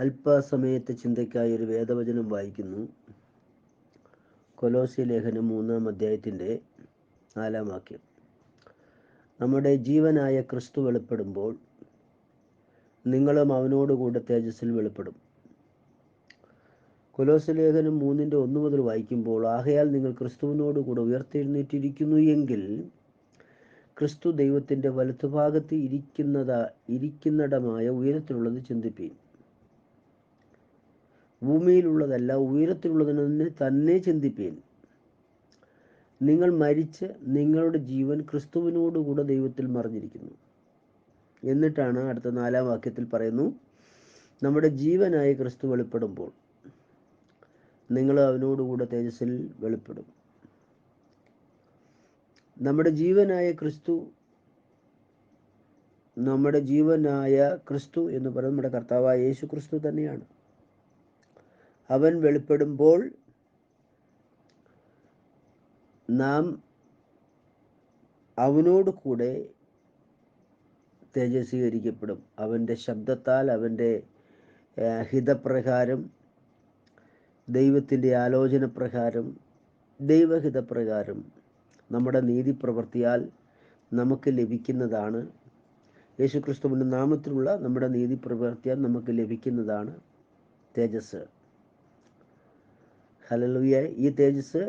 അല്പസമയത്തെ ചിന്തയ്ക്കായി ഒരു വേദവചനം വായിക്കുന്നു. കൊലോസ്യ ലേഖനം 3-ാം അധ്യായത്തിൻ്റെ 4-ാം വാക്യം. നമ്മുടെ ജീവനായ ക്രിസ്തു വെളിപ്പെടുമ്പോൾ നിങ്ങളും അവനോടുകൂടെ തേജസ്സിൽ വെളിപ്പെടും. കൊലോസ്യ ലേഖനം 3-ന്റെ 1 മുതൽ വായിക്കുമ്പോൾ, ആകയാൽ നിങ്ങൾ ക്രിസ്തുവിനോടുകൂടെ ഉയർത്തെഴുന്നേറ്റിരിക്കുന്നു എങ്കിൽ ക്രിസ്തു ദൈവത്തിൻ്റെ വലത്തുഭാഗത്ത് ഇരിക്കുന്നിടമായ ഉയരത്തിലുള്ളത് ചിന്തിപ്പീൻ. ഭൂമിയിലുള്ളതല്ല, ഉയരത്തിലുള്ളതിനെ തന്നെ ചിന്തിപ്പീൻ. നിങ്ങൾ മരിച്ച് നിങ്ങളുടെ ജീവൻ ക്രിസ്തുവിനോടുകൂടെ ദൈവത്തിൽ മറഞ്ഞിരിക്കുന്നു. എന്നിട്ടാണ് അടുത്ത 4-ാം വാക്യത്തിൽ പറയുന്നു, നമ്മുടെ ജീവനായ ക്രിസ്തു വെളിപ്പെടുമ്പോൾ നിങ്ങൾ അവനോടുകൂടെ തേജസ്സിൽ വെളിപ്പെടും. നമ്മുടെ ജീവനായ ക്രിസ്തു എന്ന് പറയുന്നത് നമ്മുടെ കർത്താവായ യേശു ക്രിസ്തു തന്നെയാണ്. അവൻ വെളിപ്പെടുമ്പോൾ നാം അവനോട് കൂടെ തേജസ്വീകരിക്കപ്പെടും. അവൻ്റെ ശബ്ദത്താൽ, അവൻ്റെ ഹിതപ്രകാരം, ദൈവത്തിൻ്റെ ആലോചന പ്രകാരം, ദൈവഹിതപ്രകാരം നമ്മുടെ നീതി പ്രവൃത്തിയാൽ നമുക്ക് ലഭിക്കുന്നതാണ്. യേശുക്രിസ്തുവിൻ്റെ നാമത്തിലുള്ള നമ്മുടെ നീതി പ്രവൃത്തിയാൽ നമുക്ക് ലഭിക്കുന്നതാണ് തേജസ്. ഹല്ലേലൂയ. ഈ തേജസ്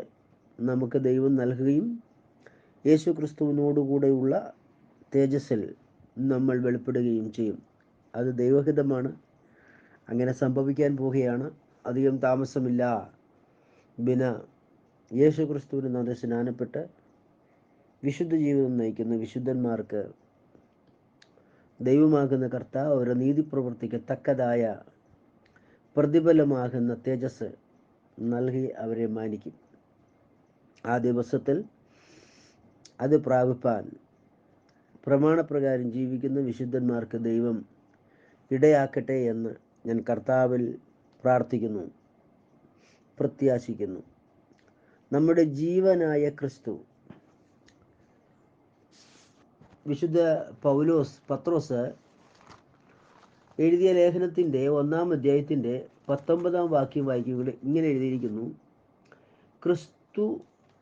നമുക്ക് ദൈവം നൽകുകയും യേശുക്രിസ്തുവിനോടുകൂടെയുള്ള തേജസ്സിൽ നമ്മൾ വെളിപ്പെടുകയും ചെയ്യും. അത് ദൈവഹിതമാണ്. അങ്ങനെ സംഭവിക്കാൻ പോവുകയാണ്. അധികം താമസമില്ല. യേശുക്രിസ്തുവിൻ്റെ നാമത്തിൽ സ്നാനപ്പെട്ട് വിശുദ്ധ ജീവിതം നയിക്കുന്ന വിശുദ്ധന്മാർക്ക് ദൈവമാകുന്ന കർത്താവ് അവരുടെ നീതിപ്രവൃത്തിക്ക് തക്കതായ പ്രതിഫലമാകുന്ന തേജസ് നൽകി അവരെ മാനിക്കും. ആ ദിവസത്തിൽ അത് പ്രാപിപ്പാൻ പ്രമാണപ്രകാരം ജീവിക്കുന്ന വിശുദ്ധന്മാർക്ക് ദൈവം ഇടയാക്കട്ടെ എന്ന് ഞാൻ കർത്താവിൽ പ്രാർത്ഥിക്കുന്നു, പ്രത്യാശിക്കുന്നു. നമ്മുടെ ജീവനായ ക്രിസ്തു, വിശുദ്ധ പത്രോസ് എഴുതിയ ലേഖനത്തിൻ്റെ 1-ാം അധ്യായത്തിൻ്റെ 19-ാം വാക്യം വായിക്കുക. ഇങ്ങനെ എഴുതിയിരിക്കുന്നു, ക്രിസ്തു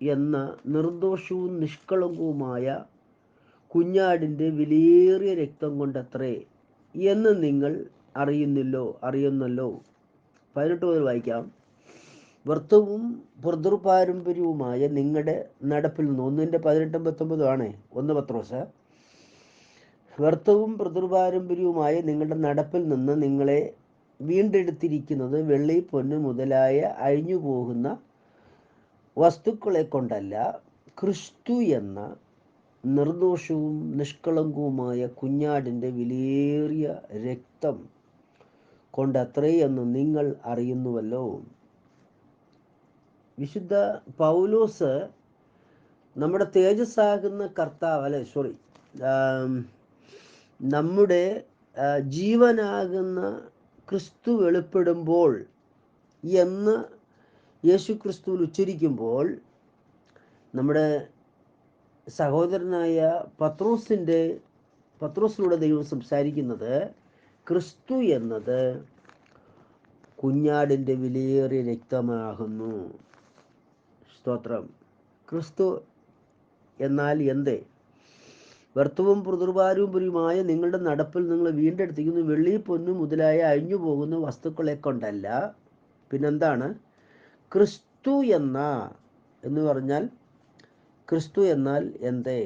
എന്ന നിർദോഷവും നിഷ്കളങ്കവുമായ കുഞ്ഞാടിൻ്റെ വിലയേറിയ രക്തം കൊണ്ടത്രേ എന്ന് നിങ്ങൾ അറിയുന്നല്ലോ. 18 മുതൽ വായിക്കാം. വ്യർത്ഥവും പിതൃപാരമ്പര്യവുമായ നിങ്ങളുടെ നടപ്പിൽ നിന്ന്, 1-18-19 ആണ് 1 പത്രോസ്. വ്യർത്ഥവും പിതൃപാരമ്പര്യവുമായ നിങ്ങളുടെ നടപ്പിൽ നിന്ന് നിങ്ങളെ വീണ്ടെടുത്തിരിക്കുന്നത് വെള്ളി, പൊന്ന് മുതലായ അഴിഞ്ഞു പോകുന്ന വസ്തുക്കളെ കൊണ്ടല്ല, ക്രിസ്തു എന്ന നിർദോഷവും നിഷ്കളങ്കവുമായ കുഞ്ഞാടിൻ്റെ വിലയേറിയ രക്തം കൊണ്ടത്രേ എന്ന് നിങ്ങൾ അറിയുന്നുവല്ലോ. വിശുദ്ധ പൗലോസ് നമ്മുടെ തേജസ്സാകുന്ന കർത്താവ് നമ്മുടെ ജീവനാകുന്ന ക്രിസ്തു വെളിപ്പെടുമ്പോൾ എന്ന് യേശു ക്രിസ്തുവിൽ ഉച്ചരിക്കുമ്പോൾ, നമ്മുടെ സഹോദരനായ പത്രോസിലൂടെ ദൈവം സംസാരിക്കുന്നത് ക്രിസ്തു എന്നത് കുഞ്ഞാടിൻ്റെ വിലയേറിയ രക്തമാകുന്നു. സ്തോത്രം. ക്രിസ്തു എന്നാൽ എന്തേ? വ്യർത്ഥവും പിതൃപാരമ്പര്യവുമായ നിങ്ങളുടെ നടപ്പിൽ നിങ്ങൾ വീണ്ടെടുത്തിരിക്കുന്നു വെള്ളി, പൊന്നു മുതലായ അഴിഞ്ഞു പോകുന്ന വസ്തുക്കളെ കൊണ്ടല്ല. പിന്നെന്താണ്? ക്രിസ്തു എന്ന് പറഞ്ഞാൽ, ക്രിസ്തു എന്നാൽ എന്തേ?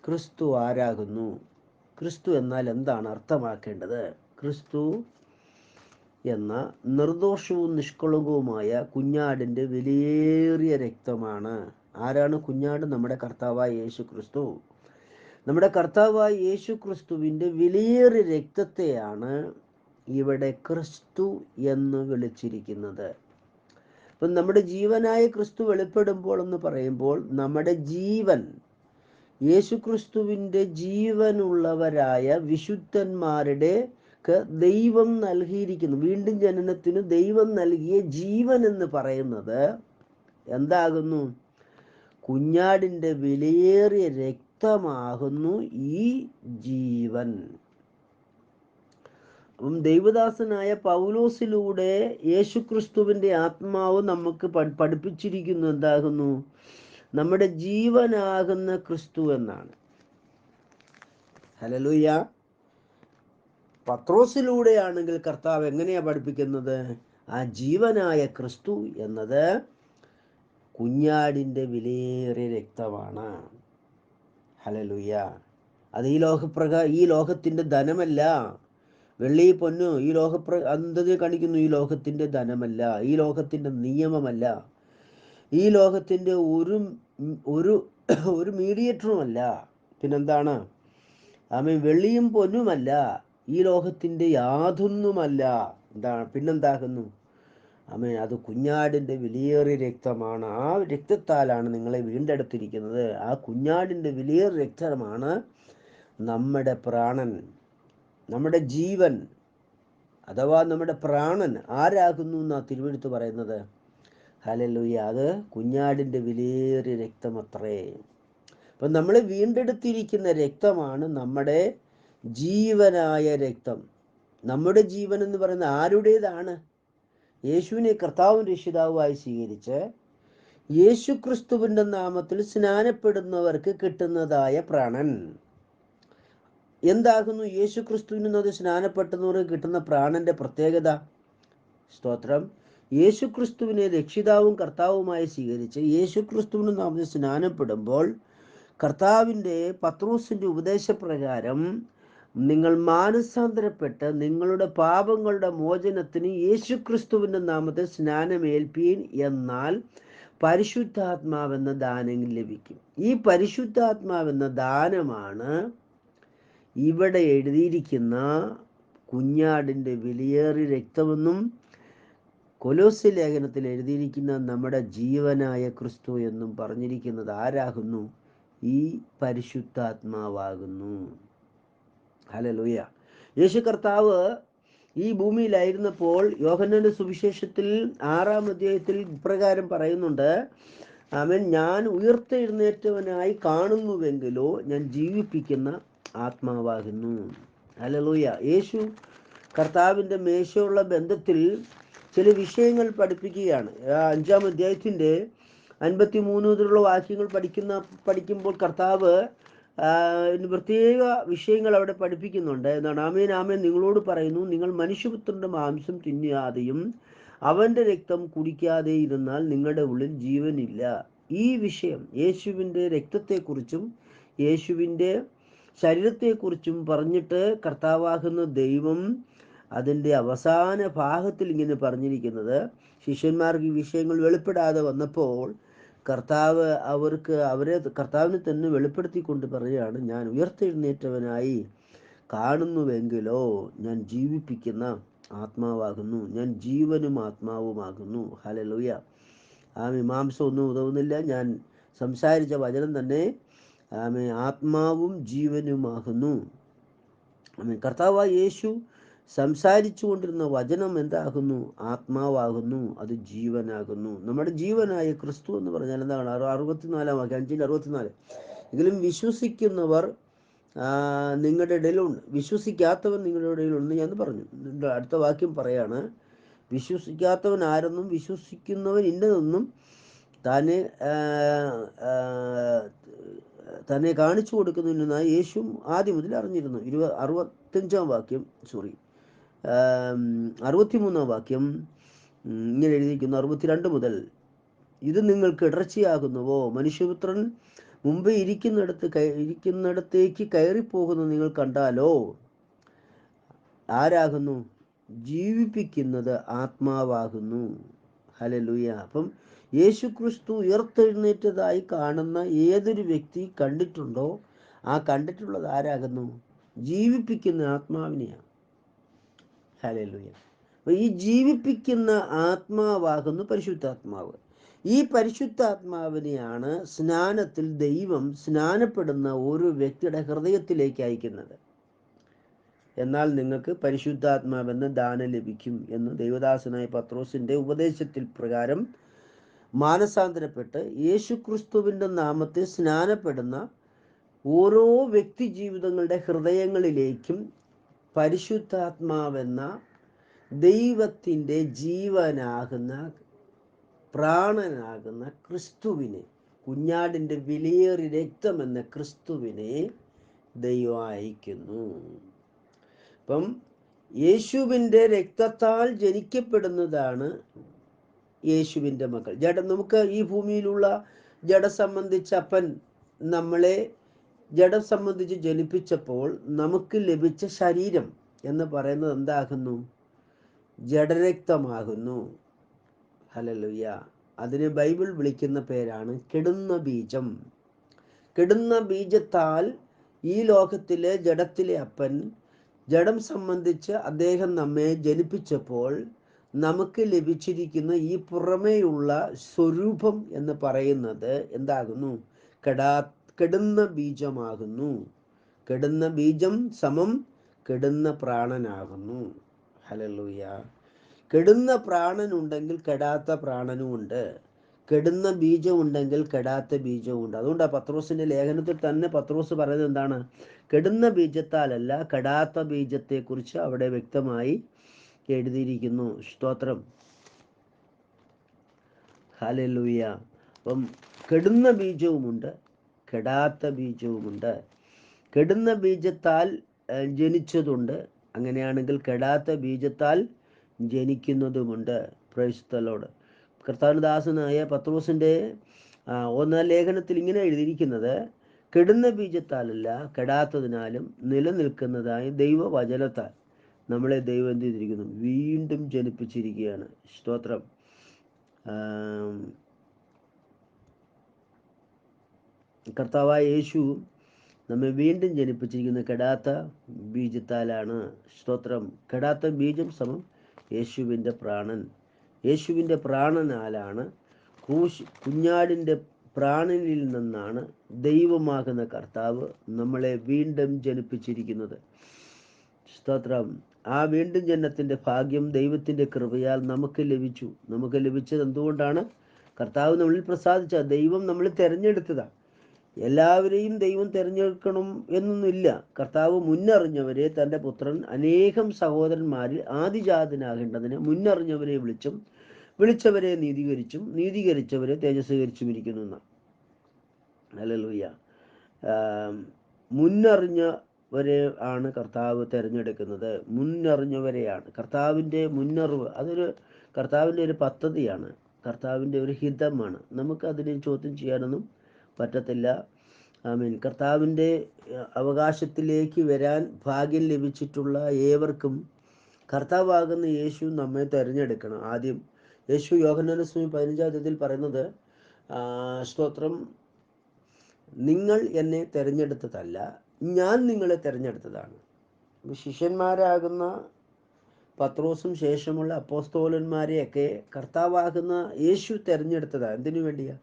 ക്രിസ്തു ആരാകുന്നു? ക്രിസ്തു എന്നാൽ എന്താണ് അർത്ഥമാക്കേണ്ടത്? ക്രിസ്തു എന്ന നിർദോഷവും നിഷ്കളങ്കവുമായ കുഞ്ഞാടിൻ്റെ വിലയേറിയ രക്തമാണ്. ആരാണ് കുഞ്ഞാട്? നമ്മുടെ കർത്താവായ യേശു ക്രിസ്തു. നമ്മുടെ കർത്താവായ യേശു ക്രിസ്തുവിൻ്റെ വിലയേറിയ രക്തത്തെയാണ് ഇവിടെ ക്രിസ്തു എന്ന് വിളിച്ചിരിക്കുന്നത്. അപ്പം നമ്മുടെ ജീവനായ ക്രിസ്തു വെളിപ്പെടുമ്പോൾ എന്ന് പറയുമ്പോൾ, നമ്മുടെ ജീവൻ, യേശു ക്രിസ്തുവിൻ്റെ ജീവനുള്ളവരായ വിശുദ്ധന്മാരുടെ ദൈവം നൽകിയിരിക്കുന്നു. വീണ്ടും ജനനത്തിന് ദൈവം നൽകിയ ജീവൻ എന്ന് പറയുന്നത് എന്താകുന്നു? കുഞ്ഞാടിൻ്റെ വിലയേറിയ രക്തമാകുന്നു ഈ ജീവൻ. ദൈവദാസനായ പൗലോസിലൂടെ യേശുക്രിസ്തുവിൻ്റെ ആത്മാവ് നമുക്ക് പഠിപ്പിച്ചിരിക്കുന്നു എന്താകുന്നു? നമ്മുടെ ജീവനാകുന്ന ക്രിസ്തു എന്നാണ്. ഹല്ലേലൂയ. പത്രോസിലൂടെയാണെങ്കിൽ കർത്താവ് എങ്ങനെയാ പഠിപ്പിക്കുന്നത്? ആ ജീവനായ ക്രിസ്തു എന്നത് കുഞ്ഞാടിൻ്റെ വിലയേറിയ രക്തമാണ്. ഹല്ലേലൂയ. അത് ഈ ലോകത്തിൻ്റെ ധനമല്ല. വെള്ളി പൊന്നു ഈ അന്ധതയെ കാണിക്കുന്നു. ഈ ലോകത്തിൻ്റെ ധനമല്ല, ഈ ലോകത്തിൻ്റെ നിയമമല്ല, ഈ ലോകത്തിൻ്റെ ഒരു ഒരു ഒരു മീഡിയേറ്ററുമല്ല. പിന്നെന്താണ്? ആമേൻ. വെള്ളിയും പൊന്നുമല്ല, ഈ ലോകത്തിൻ്റെ യാതൊന്നുമല്ല. പിന്നെന്താകുന്നു? ആമേൻ. അത് കുഞ്ഞാടിൻ്റെ വിലയേറിയ രക്തമാണ്. ആ രക്തത്താലാണ് നിങ്ങളെ വീണ്ടെടുത്തിരിക്കുന്നത്. ആ കുഞ്ഞാടിൻ്റെ വിലയേറിയ രക്തമാണ് നമ്മുടെ പ്രാണൻ, നമ്മുടെ ജീവൻ, അഥവാ നമ്മുടെ പ്രാണൻ ആരാകുന്നു എന്നാണ് തിരുവെഴുത്ത് പറയുന്നത്. ഹല്ലേലൂയ. അത് കുഞ്ഞാടിൻ്റെ വിലയേറിയ രക്തമത്രേ. അപ്പം നമ്മളെ വീണ്ടെടുത്തിരിക്കുന്ന രക്തമാണ് നമ്മുടെ ജീവനായ രക്തം. നമ്മുടെ ജീവൻ എന്ന് പറയുന്നത് ആരുടേതാണ്? യേശുവിനെ കർത്താവും രക്ഷിതാവുമായി സ്വീകരിച്ച് യേശുക്രിസ്തുവിൻ്റെ നാമത്തിൽ സ്നാനപ്പെടുന്നവർക്ക് കിട്ടുന്നതായ പ്രാണൻ എന്താകുന്നു? യേശുക്രിസ്തുവിനത് സ്നാനപ്പെടുന്നവർക്ക് കിട്ടുന്ന പ്രാണന്റെ പ്രത്യേകത. സ്തോത്രം. യേശുക്രിസ്തുവിനെ രക്ഷിതാവും കർത്താവുമായി സ്വീകരിച്ച് യേശുക്രിസ്തുവിൻ്റെ നാമത്തിൽ സ്നാനപ്പെടുമ്പോൾ കർത്താവിൻ്റെ പത്രോസിൻ്റെ ഉപദേശപ്രകാരം നിങ്ങൾ മാനസാന്തരപ്പെട്ട് നിങ്ങളുടെ പാപങ്ങളുടെ മോചനത്തിന് യേശുക്രിസ്തുവിൻ്റെ നാമത്തിൽ സ്നാനമേൽപ്പീൻ, എന്നാൽ പരിശുദ്ധാത്മാവെന്ന ദാനം ലഭിക്കും. ഈ പരിശുദ്ധാത്മാവെന്ന ദാനമാണ് ഇവിടെ എഴുതിയിരിക്കുന്ന കുഞ്ഞാടിൻ്റെ വിലയേറിയ രക്തമെന്നും കൊലോസ്യ ലേഖനത്തിൽ എഴുതിയിരിക്കുന്ന നമ്മുടെ ജീവനായ ക്രിസ്തു എന്നും പറഞ്ഞിരിക്കുന്നത് ആരാകുന്നു? ഈ പരിശുദ്ധാത്മാവാകുന്നു. ഹല്ലേലൂയ. യേശു കർത്താവ് ഈ ഭൂമിയിലായിരുന്നപ്പോൾ യോഹന്നാന്റെ സുവിശേഷത്തിൽ 6-ാം അധ്യായത്തിൽ ഇപ്രകാരം പറയുന്നുണ്ട്. അവൻ ഞാൻ ഉയർത്തെഴുന്നേറ്റവനായി കാണുന്നുവെങ്കിലോ ഞാൻ ജീവിപ്പിക്കുന്ന ആത്മാവാകുന്നു. ഹല്ലേലൂയ. യേശു കർത്താവിൻ്റെ മേശയുള്ള ബന്ധത്തിൽ ചില വിഷയങ്ങൾ പഠിപ്പിക്കുകയാണ്. 5-ാം അധ്യായത്തിൻ്റെ 53 മുതലുള്ള വാക്യങ്ങൾ പഠിക്കുമ്പോൾ കർത്താവ് പ്രത്യേക വിഷയങ്ങൾ അവിടെ പഠിപ്പിക്കുന്നുണ്ട്. എന്താണ്? ആമേൻ ആമേൻ നിങ്ങളോട് പറയുന്നു, നിങ്ങൾ മനുഷ്യപുത്രൻ്റെ മാംസം തിന്നാതെയും അവൻ്റെ രക്തം കുടിക്കാതെ ഇരുന്നാൽ നിങ്ങളുടെ ഉള്ളിൽ ജീവനില്ല. ഈ വിഷയം യേശുവിൻ്റെ രക്തത്തെക്കുറിച്ചും യേശുവിൻ്റെ ശരീരത്തെക്കുറിച്ചും പറഞ്ഞിട്ട് കർത്താവാകുന്ന ദൈവം അതിൻ്റെ അവസാന ഭാഗത്തിൽ ഇങ്ങനെ പറഞ്ഞിരിക്കുന്നത്, ശിഷ്യന്മാർക്ക് ഈ വിഷയങ്ങൾ വെളിപ്പെടാതെ വന്നപ്പോൾ കർത്താവ് കർത്താവിനെ തന്നെ വെളിപ്പെടുത്തിക്കൊണ്ട് പറയുകയാണ്, ഞാൻ ഉയർത്തെഴുന്നേറ്റവനായി കാണുന്നുവെങ്കിലോ ഞാൻ ജീവിപ്പിക്കുന്ന ആത്മാവാകുന്നു, ഞാൻ ജീവനും ആത്മാവുമാകുന്നു. ഹല്ലേലൂയ. മാംസം ഒന്നും ഉതവുന്നില്ല. ഞാൻ സംസാരിച്ച വചനം തന്നെ ആത്മാവും ജീവനുമാകുന്നു. കർത്താവായ യേശു സംസാരിച്ചു കൊണ്ടിരുന്ന വചനം എന്താകുന്നു? ആത്മാവാകുന്നു, അത് ജീവനാകുന്നു. നമ്മുടെ ജീവനായ ക്രിസ്തു എന്ന് പറഞ്ഞാൽ എന്താണ്? 64-ാം വാക്യം, 5-64. എങ്കിലും വിശ്വസിക്കുന്നവർ നിങ്ങളുടെ ഇടയിലുണ്ട്, വിശ്വസിക്കാത്തവൻ നിങ്ങളുടെ ഇടയിലുണ്ട് എന്ന് പറഞ്ഞു. അടുത്ത വാക്യം പറയാണ്, വിശ്വസിക്കാത്തവൻ ആരെന്നും വിശ്വസിക്കുന്നവൻ ഇന്നതെന്നും തന്നെ കാണിച്ചു കൊടുക്കുന്നതിനായി യേശു ആദ്യം മുതൽ അറിഞ്ഞിരുന്നു. 63-ാം വാക്യം ഇങ്ങനെ എഴുതിയിരിക്കുന്നു, 62 മുതൽ. ഇത് നിങ്ങൾക്ക് ഇടർച്ചയാകുന്നുവോ? മനുഷ്യപുത്രൻ മുമ്പ് ഇരിക്കുന്നിടത്തേക്ക് കയറിപ്പോകുന്നത് നിങ്ങൾ കണ്ടാലോ? ആരാകുന്നു? ജീവിപ്പിക്കുന്നത് ആത്മാവാകുന്നു. ഹല്ലേലൂയ. അപ്പം യേശുക്രിസ്തു ഉയർത്തെഴുന്നേറ്റതായി കാണുന്ന ഏതൊരു വ്യക്തി കണ്ടിട്ടുണ്ടോ, ആ കണ്ടിട്ടുള്ളത് ആരാകുന്നു? ജീവിപ്പിക്കുന്ന ആത്മാവിനെയാണ്. ഹല്ലേലൂയ. അപ്പോൾ ഈ ജീവിപ്പിക്കുന്ന ആത്മാവാകുന്നു പരിശുദ്ധാത്മാവ്. ഈ പരിശുദ്ധാത്മാവിനെയാണ് സ്നാനത്തിൽ ദൈവം സ്നാനപ്പെടുന്ന ഒരു വ്യക്തിയുടെ ഹൃദയത്തിലേക്ക് അയക്കുന്നത്. എന്നാൽ നിങ്ങൾക്ക് പരിശുദ്ധാത്മാവെന്ന ദാനം ലഭിക്കും എന്ന് ദൈവദാസനായ പത്രോസിൻ്റെ ഉപദേശത്തിൽ പ്രകാരം മാനസാന്തരപ്പെട്ട് യേശുക്രിസ്തുവിൻ്റെ നാമത്തിൽ സ്നാനപ്പെടുന്ന ഓരോ വ്യക്തി ജീവിതങ്ങളുടെ ഹൃദയങ്ങളിലേക്കും പരിശുദ്ധാത്മാവെന്ന ദൈവത്തിൻ്റെ ജീവനാകുന്ന പ്രാണനാകുന്ന ക്രിസ്തുവിനെ, കുഞ്ഞാടിൻ്റെ വിലയേറിയ രക്തമെന്ന ക്രിസ്തുവിനെ ദൈവം അയക്കുന്നു. അപ്പം യേശുവിൻ്റെ രക്തത്താൽ ജനിക്കപ്പെടുന്നതാണ് യേശുവിൻ്റെ മക്കൾ. നമുക്ക് ഈ ഭൂമിയിലുള്ള ജഡം സംബന്ധിച്ച അപ്പൻ നമ്മളെ ജഡം സംബന്ധിച്ച് ജനിപ്പിച്ചപ്പോൾ നമുക്ക് ലഭിച്ച ശരീരം എന്ന് പറയുന്നത് എന്താകുന്നു? ജഡരക്തമാകുന്നു. ഹല്ലേലൂയ. അതിനെ ബൈബിൾ വിളിക്കുന്ന പേരാണ് കെടുന്ന ബീജം. കെടുന്ന ബീജത്താൽ ഈ ലോകത്തിലെ ജഡത്തിലെ അപ്പൻ ജഡം സംബന്ധിച്ച് അദ്ദേഹം നമ്മെ ജനിപ്പിച്ചപ്പോൾ നമുക്ക് ലഭിച്ചിരിക്കുന്ന ഈ പുറമേയുള്ള സ്വരൂപം എന്ന് പറയുന്നത് എന്താകുന്നു? കെടുന്ന ബീജമാകുന്നു. കെടുന്ന ബീജം സമം കെടുന്ന പ്രാണനാകുന്നു. ഹല്ലേലൂയ. കെടുന്ന പ്രാണനുണ്ടെങ്കിൽ കെടാത്ത പ്രാണനും ഉണ്ട്. കെടുന്ന ബീജം ഉണ്ടെങ്കിൽ കെടാത്ത ബീജവും ഉണ്ട്. അതുകൊണ്ടാണ് പത്രോസിൻ്റെ ലേഖനത്തിൽ തന്നെ പത്രോസ് പറയുന്നത് എന്താണ്? കെടുന്ന ബീജത്താലല്ല, കെടാത്ത ബീജത്തെക്കുറിച്ച് അവിടെ വ്യക്തമായി എഴുതിയിരിക്കുന്നു. സ്തോത്രം. ഹല്ലേലൂയ. അപ്പം കെടുന്ന ബീജവുമുണ്ട്, കെടാത്ത ബീജവുമുണ്ട്. കെടുന്ന ബീജത്താൽ ജനിച്ചതുണ്ട്, അങ്ങനെയാണെങ്കിൽ കെടാത്ത ബീജത്താൽ ജനിക്കുന്നതുമുണ്ട്. Praise the lord. കർത്താവിദാസനായ പത്രോസിൻ്റെ ഒന്നാം ലേഖനത്തിൽ ഇങ്ങനെ എഴുതിയിരിക്കുന്നത്, കെടുന്ന ബീജത്താലല്ല കെടാത്തതിനാലും നിലനിൽക്കുന്നതായ ദൈവവചനത്താൽ നമ്മളെ ദൈവം എന്ത് ചെയ്തിരിക്കുന്നു? വീണ്ടും ജനിപ്പിച്ചിരിക്കുകയാണ്. സ്തോത്രം. കർത്താവായ യേശു നമ്മെ വീണ്ടും ജനിപ്പിച്ചിരിക്കുന്ന കെടാത്ത ബീജത്താലാണ്. സ്തോത്രം. കെടാത്ത ബീജം സമം യേശുവിൻ്റെ പ്രാണൻ. യേശുവിൻ്റെ പ്രാണനാലാണ്, കുഞ്ഞാടിൻ്റെ പ്രാണനിൽ നിന്നാണ് ദൈവമാകുന്ന കർത്താവ് നമ്മളെ വീണ്ടും ജനിപ്പിച്ചിരിക്കുന്നത്. സ്തോത്രം. ആ വീണ്ടും ജനനത്തിൻ്റെ ഭാഗ്യം ദൈവത്തിൻ്റെ കൃപയാൽ നമുക്ക് ലഭിച്ചു. നമുക്ക് ലഭിച്ചത് എന്തുകൊണ്ടാണ്? കർത്താവ് നമ്മളിൽ പ്രസാദിച്ച, ദൈവം നമ്മൾ തിരഞ്ഞെടുത്തതാണ്. എല്ലാവരെയും ദൈവം തിരഞ്ഞെടുക്കണം എന്നൊന്നുമില്ല. കർത്താവ് മുന്നറിഞ്ഞവരെ തൻ്റെ പുത്രൻ അനേകം സഹോദരന്മാരിൽ ആദിജാതനാകേണ്ടതിന് മുന്നറിഞ്ഞവരെ വിളിച്ചവരെ നീതീകരിച്ചും നീതീകരിച്ചവരെ തേജസ്വീകരിച്ചും ഇരിക്കുന്നു എന്നാണ്. ഹല്ലേലൂയ. മുന്നറിഞ്ഞവരെ ആണ് കർത്താവ് തിരഞ്ഞെടുക്കുന്നത്. മുന്നറിഞ്ഞവരെയാണ്. കർത്താവിൻ്റെ മുന്നറിവ് അതൊരു കർത്താവിൻ്റെ ഒരു പദ്ധതിയാണ്, കർത്താവിൻ്റെ ഒരു ഹിതമാണ്. നമുക്കതിനെ ചോദ്യം ചെയ്യാനൊന്നും പറ്റത്തില്ല. ആമീൻ. കർത്താവിൻ്റെ അവകാശത്തിലേക്ക് വരാൻ ഭാഗ്യം ലഭിച്ചിട്ടുള്ള ഏവർക്കും കർത്താവാകുന്ന യേശു നമ്മെ തിരഞ്ഞെടുക്കണം. ആദ്യം യേശു യോഹന്നാന്റെ സുവിശേഷം 15-ാം അധ്യായത്തിൽ പറയുന്നത്, സ്തോത്രം, നിങ്ങൾ എന്നെ തിരഞ്ഞെടുത്തതല്ല, ഞാൻ നിങ്ങളെ തിരഞ്ഞെടുത്തതാണ്. ശിഷ്യന്മാരാകുന്ന പത്രോസും ശേഷമുള്ള അപ്പോസ്തോലന്മാരെയൊക്കെ കർത്താവാകുന്ന യേശു തിരഞ്ഞെടുത്തതാണ്. എന്തിനു വേണ്ടിയാ?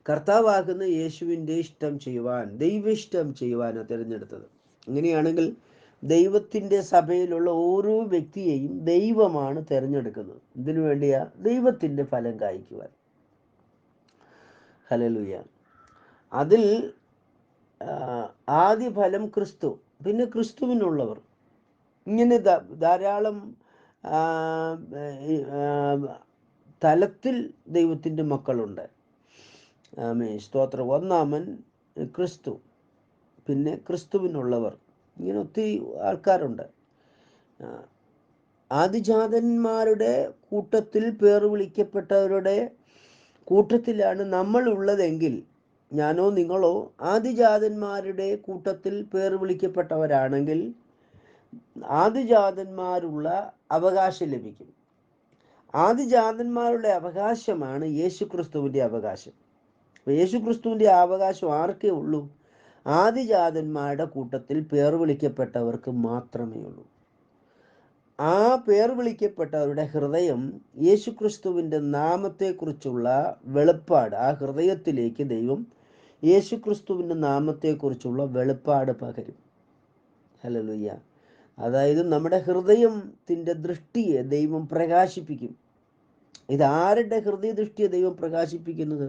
കർത്താവാകുന്ന യേശുവിൻ്റെ ഇഷ്ടം ചെയ്യുവാൻ, ദൈവ ഇഷ്ടം ചെയ്യുവാനാണ് തിരഞ്ഞെടുത്തത്. അങ്ങനെയാണെങ്കിൽ ദൈവത്തിൻ്റെ സഭയിലുള്ള ഓരോ വ്യക്തിയെയും ദൈവമാണ് തിരഞ്ഞെടുക്കുന്നത്. ഇതിനു വേണ്ടിയാ? ദൈവത്തിൻ്റെ ഫലം കായ്ക്കുവാൻ. ഹല്ലേലൂയ. അതിൽ ആദ്യ ഫലം ക്രിസ്തു, പിന്നെ ക്രിസ്തുവിനുള്ളവർ. ഇങ്ങനെ ധാരാളം തലത്തിൽ ദൈവത്തിൻ്റെ മക്കളുണ്ട്. സ്തോത്രം. ഒന്നാമൻ ക്രിസ്തു, പിന്നെ ക്രിസ്തുവിനുള്ളവർ. ഇങ്ങനെ ഒത്തിരി ആൾക്കാരുണ്ട്. ആദിജാതന്മാരുടെ കൂട്ടത്തിൽ പേർ വിളിക്കപ്പെട്ടവരുടെ കൂട്ടത്തിലാണ് നമ്മൾ ഉള്ളതെങ്കിൽ, ഞാനോ നിങ്ങളോ ആദിജാതന്മാരുടെ കൂട്ടത്തിൽ പേർ വിളിക്കപ്പെട്ടവരാണെങ്കിൽ ആദിജാതന്മാരുള്ള അവകാശം ലഭിക്കും. ആദിജാതന്മാരുടെ അവകാശമാണ് യേശുക്രിസ്തുവിൻ്റെ അവകാശം. യേശുക്രിസ്തുവിൻ്റെ അവകാശം ആർക്കേ ഉള്ളൂ? ആദിജാതന്മാരുടെ കൂട്ടത്തിൽ പേർ വിളിക്കപ്പെട്ടവർക്ക് മാത്രമേ ഉള്ളൂ. ആ പേർ വിളിക്കപ്പെട്ടവരുടെ ഹൃദയം യേശുക്രിസ്തുവിൻ്റെ നാമത്തെക്കുറിച്ചുള്ള വെളിപ്പാട്, ആ ഹൃദയത്തിലേക്ക് ദൈവം യേശുക്രിസ്തുവിൻ്റെ നാമത്തെക്കുറിച്ചുള്ള വെളിപ്പാട് പകരും. ഹല്ലേലൂയ. അതായത് നമ്മുടെ ഹൃദയത്തിൻ്റെ ദൃഷ്ടിയെ ദൈവം പ്രകാശിപ്പിക്കും. ഇതാരുടെ ഹൃദയ ദൃഷ്ടിയെ ദൈവം പ്രകാശിപ്പിക്കുന്നത്?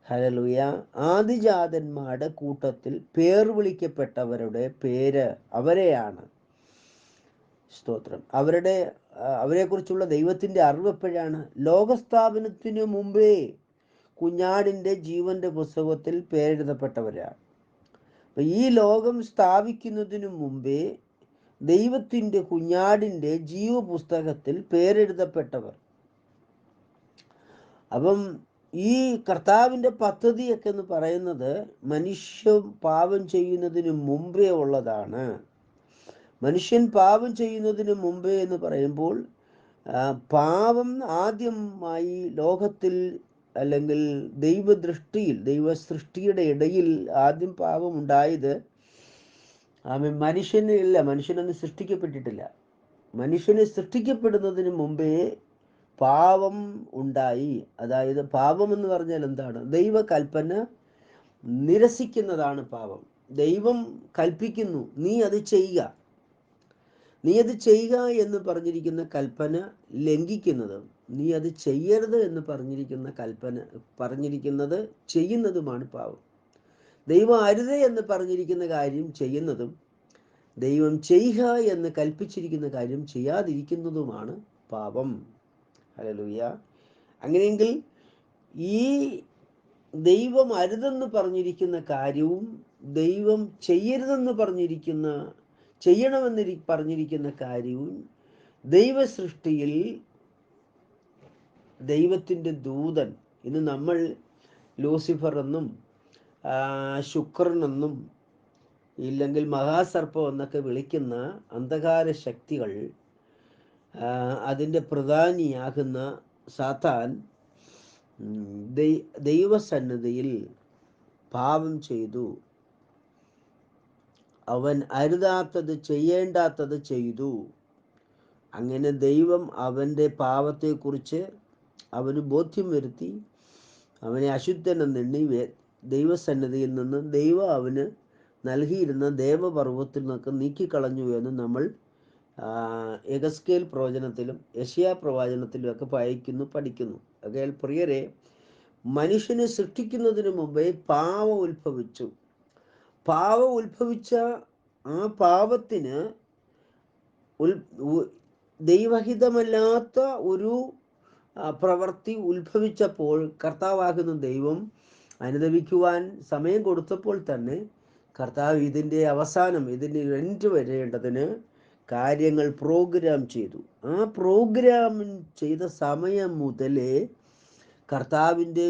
ഹല്ലേലൂയ. ആദിജാതന്മാരുടെ കൂട്ടത്തിൽ പേർ വിളിക്കപ്പെട്ടവരുടെ പേര്, അവരെയാണ് സ്തോത്രം. അവരെക്കുറിച്ചുള്ള ദൈവത്തിൻ്റെ അറിവ് എപ്പോഴാണ്? ലോകസ്ഥാപനത്തിനു മുമ്പേ കുഞ്ഞാടിൻ്റെ ജീവന്റെ പുസ്തകത്തിൽ പേരെഴുതപ്പെട്ടവരാണ്. അപ്പം ഈ ലോകം സ്ഥാപിക്കുന്നതിനു മുമ്പേ ദൈവത്തിൻ്റെ കുഞ്ഞാടിൻ്റെ ജീവപുസ്തകത്തിൽ പേരെഴുതപ്പെട്ടവർ. അപ്പം ഈ കർത്താവിൻ്റെ പദ്ധതിയൊക്കെ എന്ന് പറയുന്നത് മനുഷ്യൻ പാപം ചെയ്യുന്നതിന് മുമ്പേ ഉള്ളതാണ്. മനുഷ്യൻ പാപം ചെയ്യുന്നതിന് മുമ്പേ എന്ന് പറയുമ്പോൾ പാപം ആദ്യമായി ലോകത്തിൽ, അല്ലെങ്കിൽ ദൈവസൃഷ്ടിയുടെ ഇടയിൽ ആദ്യം പാപം ഉണ്ടായത് മനുഷ്യനൊന്നും സൃഷ്ടിക്കപ്പെട്ടിട്ടില്ല. മനുഷ്യനെ സൃഷ്ടിക്കപ്പെടുന്നതിന് മുമ്പേ പാപം ഉണ്ടായി. അതായത് പാപം എന്ന് പറഞ്ഞാൽ എന്താണ്? ദൈവകൽപ്പന നിരസിക്കുന്നതാണ് പാപം. ദൈവം കൽപ്പിക്കുന്നു, നീ അത് ചെയ്യുക എന്ന് പറഞ്ഞിരിക്കുന്ന കൽപ്പന ലംഘിക്കുന്നതും, നീ അത് ചെയ്യരുത് എന്ന് പറഞ്ഞിരിക്കുന്നത് ചെയ്യുന്നതുമാണ് പാപം. ദൈവം അരുത് എന്ന് പറഞ്ഞിരിക്കുന്ന കാര്യം ചെയ്യുന്നതും, ദൈവം ചെയ്യുക എന്ന് കൽപ്പിച്ചിരിക്കുന്ന കാര്യം ചെയ്യാതിരിക്കുന്നതുമാണ് പാപം. ഹല്ലേലൂയ. അങ്ങനെയെങ്കിൽ ഈ ദൈവം അരുതെന്ന് പറഞ്ഞിരിക്കുന്ന കാര്യവും ദൈവം ചെയ്യരുതെന്ന് ചെയ്യണമെന്ന് പറഞ്ഞിരിക്കുന്ന കാര്യവും ദൈവസൃഷ്ടിയിൽ ദൈവത്തിൻ്റെ ദൂതൻ, ഇന്ന് നമ്മൾ ലൂസിഫർ എന്നും ശുക്രനെന്നും ഇല്ലെങ്കിൽ മഹാസർപ്പം എന്നൊക്കെ വിളിക്കുന്ന അന്ധകാര ശക്തികൾ, അതിൻ്റെ പ്രധാനിയാകുന്ന സാത്താൻ ദൈവസന്നിധിയിൽ പാപം ചെയ്തു. അവൻ അരുതാത്തത്, ചെയ്യേണ്ടാത്തത് ചെയ്തു. അങ്ങനെ ദൈവം അവൻ്റെ പാപത്തെക്കുറിച്ച് അവന് ബോധ്യം വരുത്തി അവനെ അശുദ്ധനെന്നെണ്ണി ദൈവസന്നിധിയിൽ നിന്ന് ദൈവം അവന് നൽകിയിരുന്ന ദേവപർവ്വത്തിൽ നിന്നൊക്കെ നീക്കിക്കളഞ്ഞു എന്ന് നമ്മൾ എഗസ്കേൽ പ്രവചനത്തിലും യെശയ്യാ പ്രവചനത്തിലും ഒക്കെ പഠിക്കുന്നു. അതായത് പ്രിയരെ, മനുഷ്യനെ സൃഷ്ടിക്കുന്നതിന് മുമ്പേ പാപം ഉത്ഭവിച്ചു. പാപം ഉത്ഭവിച്ച ആ പാപത്തിന് ദൈവഹിതമല്ലാത്ത ഒരു പ്രവൃത്തി ഉത്ഭവിച്ചപ്പോൾ കർത്താവാകുന്ന ദൈവം അനുദപിക്കുവാൻ സമയം കൊടുത്തപ്പോൾ തന്നെ കർത്താവ് ഇതിൻ്റെ അവസാനം, ഇതിൻ്റെ എൻഡ് വരേണ്ടതിന് കാര്യങ്ങൾ പ്രോഗ്രാം ചെയ്തു. ആ പ്രോഗ്രാം ചെയ്ത സമയം മുതലേ കർത്താവിൻ്റെ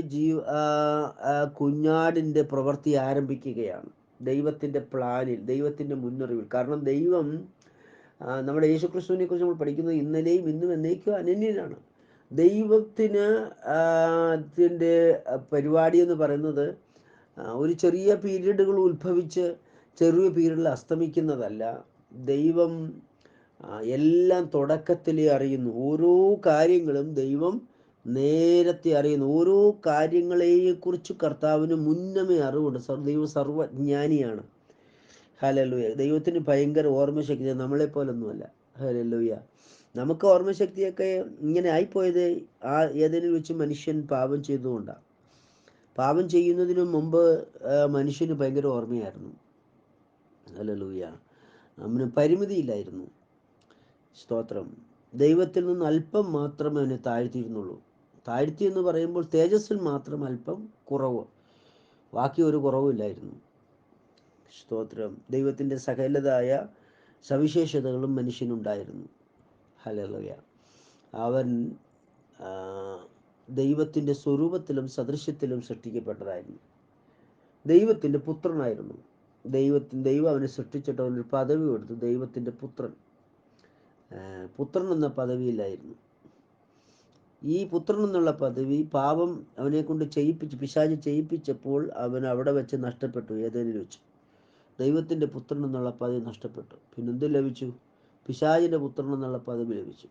കുഞ്ഞാടിൻ്റെ പ്രവൃത്തി ആരംഭിക്കുകയാണ്. ദൈവത്തിൻ്റെ പ്ലാനിൽ, ദൈവത്തിൻ്റെ മുന്നറിവിൽ. കാരണം ദൈവം, നമ്മുടെ യേശുക്രിസ്തുവിനെ കുറിച്ച് നമ്മൾ പഠിക്കുന്നത് ഇന്നലെയും ഇന്നും എന്നേക്കും അനന്യനാണ്. ദൈവത്തിന് ത്തിൻ്റെ പരിപാടി എന്ന് പറയുന്നത് ഒരു ചെറിയ പീരീഡുകൾ ഉത്ഭവിച്ച് ചെറിയ പീരീഡിൽ അസ്തമിക്കുന്നതല്ല. ദൈവം എല്ലാം തുടക്കത്തിലേ അറിയുന്നു. ഓരോ കാര്യങ്ങളും ദൈവം നേരത്തെ അറിയുന്നു. ഓരോ കാര്യങ്ങളെക്കുറിച്ച് കർത്താവിന് മുന്നമേ അറിവുണ്ട്. ദൈവം സർവജ്ഞാനിയാണ്. ഹല്ലേലൂയ. ദൈവത്തിന് ഭയങ്കര ഓർമ്മശക്തി, നമ്മളെപ്പോലൊന്നുമല്ല. ഹല്ലേലൂയ. നമുക്ക് ഓർമ്മശക്തിയൊക്കെ ഇങ്ങനെ ആയിപ്പോയത് ഏതെങ്കിലും വെച്ച് മനുഷ്യൻ പാപം ചെയ്തുകൊണ്ടാണ്. പാപം ചെയ്യുന്നതിന് മുമ്പ് മനുഷ്യന് ഭയങ്കര ഓർമ്മയായിരുന്നു. ഹല്ലേലൂയ. അവന് പരിമിതിയില്ലായിരുന്നു. സ്തോത്രം. ദൈവത്തിൽ നിന്ന് അല്പം മാത്രമേ അവനെ താഴ്ത്തിയിരുന്നുള്ളൂ. താഴ്ത്തി എന്ന് പറയുമ്പോൾ തേജസ്സിൽ മാത്രം അല്പം കുറവ്, ബാക്കി ഒരു കുറവില്ലായിരുന്നു. സ്തോത്രം. ദൈവത്തിൻ്റെ സകലതായ സവിശേഷതകളും മനുഷ്യനുണ്ടായിരുന്നു. ഹല്ലേലൂയ. അവൻ ദൈവത്തിൻ്റെ സ്വരൂപത്തിലും സദൃശ്യത്തിലും സൃഷ്ടിക്കപ്പെട്ടതായിരുന്നു. ദൈവത്തിൻ്റെ പുത്രനായിരുന്നു. ദൈവം അവനെ സൃഷ്ടിച്ചിട്ട് അവനൊരു പദവി കൊടുത്തു, ദൈവത്തിൻ്റെ പുത്രൻ. പുത്രൻ എന്ന പദവിയിലായിരുന്നു. ഈ പുത്രൻ എന്നുള്ള പദവി പാപം അവനെ കൊണ്ട് പിശാച് ചെയ്യിപ്പിച്ചപ്പോൾ അവൻ അവിടെ വെച്ച് നഷ്ടപ്പെട്ടു. ഏതേനിൽ വെച്ച് ദൈവത്തിൻ്റെ പുത്രൻ എന്നുള്ള പദവി നഷ്ടപ്പെട്ടു. പിന്നെന്ത് ലഭിച്ചു? പിശാചിൻ്റെ പുത്രൻ എന്നുള്ള പദവി ലഭിച്ചു.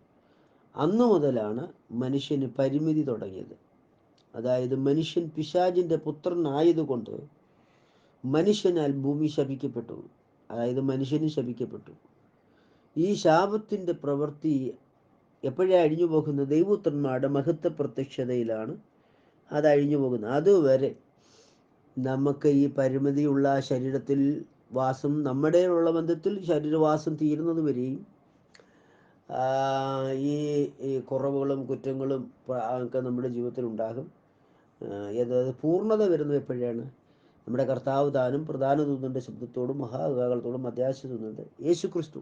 അന്നു മുതലാണ് മനുഷ്യന് പരിമിതി തുടങ്ങിയത്. അതായത് മനുഷ്യൻ പിശാചിൻ്റെ പുത്രനായതുകൊണ്ട് മനുഷ്യനാൽ ഭൂമി ശപിക്കപ്പെട്ടു. അതായത് മനുഷ്യന് ശപിക്കപ്പെട്ടു. ഈ ശാപത്തിൻ്റെ പ്രവൃത്തി എപ്പോഴാണ് അഴിഞ്ഞു പോകുന്നത്? ദൈവപുത്രന്മാരുടെ മഹത്വ പ്രത്യക്ഷതയിലാണ് അത് അഴിഞ്ഞു പോകുന്നത്. അതുവരെ നമുക്ക് ഈ പരിമിതിയുള്ള ശരീരത്തിൽ വാസം, നമ്മുടെ ഉള്ള ബന്ധത്തിൽ ശരീരവാസം തീരുന്നത് വരെയും ഈ ഈ കുറവുകളും കുറ്റങ്ങളും ഒക്കെ നമ്മുടെ ജീവിതത്തിൽ ഉണ്ടാകും. അതായത് പൂർണ്ണത വരുന്നത് എപ്പോഴാണ്? നമ്മുടെ കർത്താവ് താനും പ്രധാന ദൂതൻ്റെ ശബ്ദത്തോടും മഹാകാകളത്തോടും മധ്യാശ ദൂതൻ്റെ യേശു ക്രിസ്തു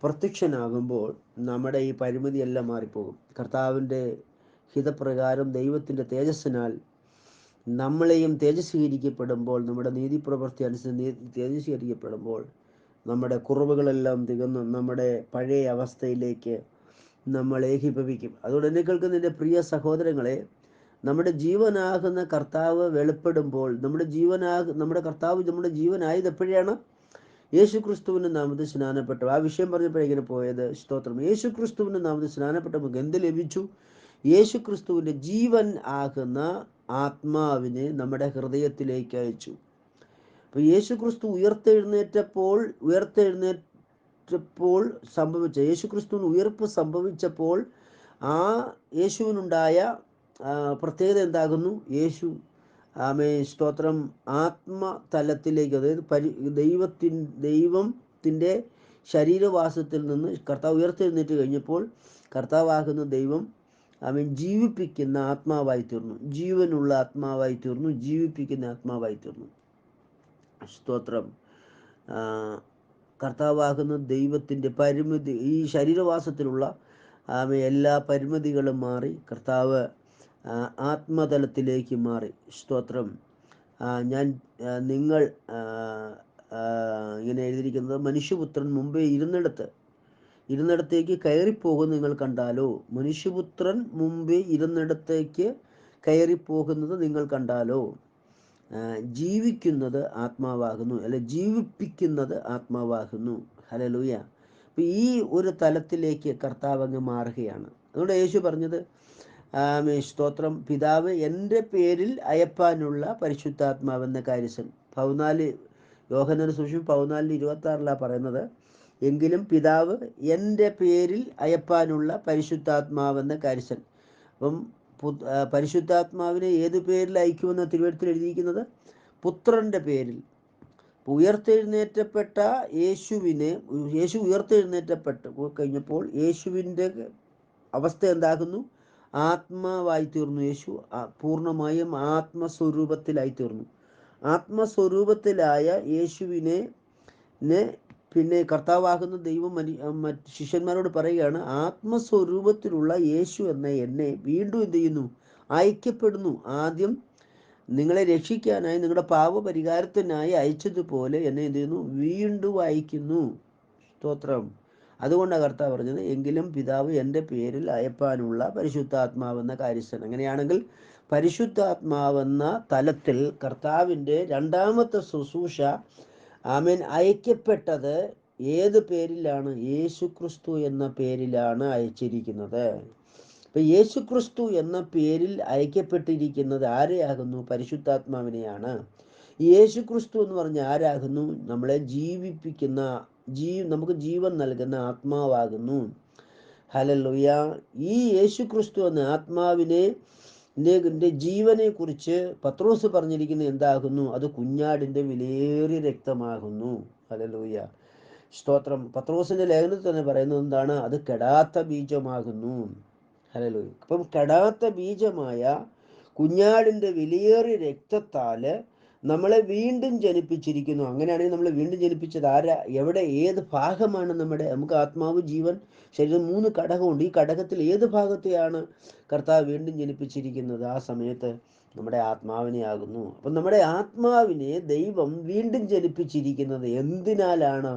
പ്രത്യക്ഷനാകുമ്പോൾ നമ്മുടെ ഈ പരിമിതിയെല്ലാം മാറിപ്പോകും. കർത്താവിൻ്റെ ഹിതപ്രകാരം ദൈവത്തിൻ്റെ തേജസ്സിനാൽ നമ്മളെയും തേജസ്വീകരിക്കപ്പെടുമ്പോൾ, നമ്മുടെ നീതിപ്രവൃത്തി അനുസരിച്ച് തേജസ്വീകരിക്കപ്പെടുമ്പോൾ നമ്മുടെ കുറവുകളെല്ലാം തികന്ന് നമ്മുടെ പഴയ അവസ്ഥയിലേക്ക് നമ്മൾ ഏകീഭവിക്കും. അതുകൊണ്ട് എന്നെ കേൾക്കുന്ന എൻ്റെ പ്രിയ സഹോദരങ്ങളെ, നമ്മുടെ ജീവനാകുന്ന കർത്താവ് വെളിപ്പെടുമ്പോൾ, നമ്മുടെ കർത്താവ് നമ്മുടെ ജീവനായത് എപ്പോഴാണ്? യേശു ക്രിസ്തുവിൻ്റെ നാമത്തിൽ സ്നാനപ്പെട്ടു. ആ വിഷയം പറഞ്ഞപ്പോഴേക്കിനെ പോയത്. സ്തോത്രം. യേശു ക്രിസ്തുവിൻ്റെ നാമത്തിൽ സ്നാനപ്പെട്ട നമുക്ക് എന്ത് ലഭിച്ചു? യേശു ക്രിസ്തുവിൻ്റെ ജീവൻ ആകുന്ന ആത്മാവിനെ നമ്മുടെ ഹൃദയത്തിലേക്ക് അയച്ചു. അപ്പോൾ യേശു ക്രിസ്തു ഉയർത്തെഴുന്നേറ്റപ്പോൾ യേശു ക്രിസ്തുവിന് ഉയർപ്പ് സംഭവിച്ചപ്പോൾ ആ യേശുവിനുണ്ടായ പ്രത്യേകത എന്താകുന്നു? യേശു സ്തോത്രം ആത്മതലത്തിലേക്ക്, അതായത് ദൈവത്തിൻ്റെ ശരീരവാസത്തിൽ നിന്ന് കർത്താവ് ഉയർത്തെഴുന്നേറ്റ് കഴിഞ്ഞപ്പോൾ കർത്താവാകുന്ന ദൈവം ജീവിപ്പിക്കുന്ന ആത്മാവായി തീർന്നു. ജീവനുള്ള ആത്മാവായി തീർന്നു. ജീവിപ്പിക്കുന്ന ആത്മാവായി തീർന്നു. സ്തോത്രം. കർത്താവാകുന്ന ദൈവത്തിൻ്റെ പരിമിതി, ഈ ശരീരവാസത്തിലുള്ള എല്ലാ പരിമിതികളും മാറി കർത്താവ് ആത്മതലത്തിലേക്ക് മാറി. സ്തോത്രം. നിങ്ങൾ ഇങ്ങനെ എഴുതിയിരിക്കുന്നത്, മനുഷ്യപുത്രൻ മുമ്പേ ഇരുന്നിടത്തേക്ക് കയറിപ്പോകുന്നത് നിങ്ങൾ കണ്ടാലോ. മനുഷ്യപുത്രൻ മുമ്പേ ഇരുന്നിടത്തേക്ക് കയറിപ്പോകുന്നത് നിങ്ങൾ കണ്ടാലോ. ജീവിക്കുന്നത് ആത്മാവാകുന്നു, അല്ലെ ജീവിപ്പിക്കുന്നത് ആത്മാവാകുന്നു. ഹല്ലേലൂയ. അപ്പം ഈ ഒരു തലത്തിലേക്ക് കർത്താവ് അങ്ങ് മാറുകയാണ്. അതുകൊണ്ട് യേശു പറഞ്ഞത്, സ്തോത്രം, പിതാവ് എൻ്റെ പേരിൽ അയപ്പാനുള്ള പരിശുദ്ധാത്മാവെന്ന കാര്യസ്ഥൻ. 14 യോഹന്നാന്റെ സുവിശേഷം 14:26 പറയുന്നത്, എങ്കിലും പിതാവ് എൻ്റെ പേരിൽ അയപ്പാനുള്ള പരിശുദ്ധാത്മാവെന്ന കാര്യസ്ഥൻ. അപ്പം പരിശുദ്ധാത്മാവിനെ ഏത് പേരിൽ അയക്കുമെന്ന് തിരുവചനത്തിൽ എഴുതിയിരിക്കുന്നത്? പുത്രൻ്റെ പേരിൽ. ഉയർത്തെഴുന്നേറ്റപ്പെട്ട യേശു ഉയർത്തെഴുന്നേറ്റപ്പെട്ട് കഴിഞ്ഞപ്പോൾ യേശുവിൻ്റെ അവസ്ഥ എന്താകുന്നു? ആത്മാവായി തീർന്നു. യേശു പൂർണ്ണമായും ആത്മസ്വരൂപത്തിലായി തീർന്നു. ആത്മസ്വരൂപത്തിലായ യേശുവിനെ പിന്നെ കർത്താവാകുന്ന ദൈവം ശിഷ്യന്മാരോട് പറയുകയാണ്, ആത്മസ്വരൂപത്തിലുള്ള യേശു എന്ന എന്നെ വീണ്ടും എന്ത് ചെയ്യുന്നു? അയക്കപ്പെടുന്നു. ആദ്യം നിങ്ങളെ രക്ഷിക്കാനായി, നിങ്ങളുടെ പാപപരിഹാരത്തിനായി അയച്ചതുപോലെ എന്നെ എന്ത് ചെയ്യുന്നു? വീണ്ടും അയക്കുന്നു. സ്തോത്രം. അതുകൊണ്ടാണ് കർത്താവ് പറഞ്ഞത്, എങ്കിലും പിതാവ് എൻ്റെ പേരിൽ അയപ്പാനുള്ള പരിശുദ്ധാത്മാവെന്ന കാര്യസ്ഥൻ. അങ്ങനെയാണെങ്കിൽ പരിശുദ്ധാത്മാവെന്ന തലത്തിൽ കർത്താവിൻ്റെ രണ്ടാമത്തെ ശുശ്രൂഷ അയക്കപ്പെട്ടത് ഏത് പേരിലാണ്? യേശു ക്രിസ്തു എന്ന പേരിലാണ് അയച്ചിരിക്കുന്നത്. ഇപ്പം യേശു ക്രിസ്തു എന്ന പേരിൽ അയക്കപ്പെട്ടിരിക്കുന്നത് ആരെയാകുന്നു? പരിശുദ്ധാത്മാവിനെയാണ്. യേശു ക്രിസ്തു എന്ന് പറഞ്ഞ ആരാകുന്നു? നമ്മളെ ജീവിപ്പിക്കുന്ന, നമുക്ക് ജീവൻ നൽകുന്ന ആത്മാവാകുന്നു. ഹല്ലേലൂയ. ഈ യേശു ക്രിസ്തു എന്ന ആത്മാവിനെ ജീവനെ കുറിച്ച് പത്രോസ് പറഞ്ഞിരിക്കുന്നത് എന്താകുന്നു? അത് കുഞ്ഞാടിൻ്റെ വിലയേറിയ രക്തമാകുന്നു. ഹല്ലേലൂയ. സ്തോത്രം. പത്രോസിന്റെ ലേഖനത്തിൽ തന്നെ പറയുന്നത് എന്താണ്? അത് കെടാത്ത ബീജമാകുന്നു. ഹല്ലേലൂയ. അപ്പം കെടാത്ത ബീജമായ കുഞ്ഞാടിൻ്റെ വിലയേറിയ രക്തത്താൽ നമ്മളെ വീണ്ടും ജനിപ്പിച്ചിരിക്കുന്നു. അങ്ങനെയാണെങ്കിൽ നമ്മളെ വീണ്ടും ജനിപ്പിച്ചത് ആരാ? എവിടെ? ഏത് ഭാഗമാണ് നമുക്ക് ആത്മാവ്, ജീവൻ, ശരീരം 3 ഘടകമുണ്ട്. ഈ ഘടകത്തിൽ ഏത് ഭാഗത്തെയാണ് കർത്താവ് വീണ്ടും ജനിപ്പിച്ചിരിക്കുന്നത്? ആ സമയത്ത് നമ്മുടെ ആത്മാവിനെ ആകുന്നു. അപ്പം നമ്മുടെ ആത്മാവിനെ ദൈവം വീണ്ടും ജനിപ്പിച്ചിരിക്കുന്നത് എന്തിനാലാണ്?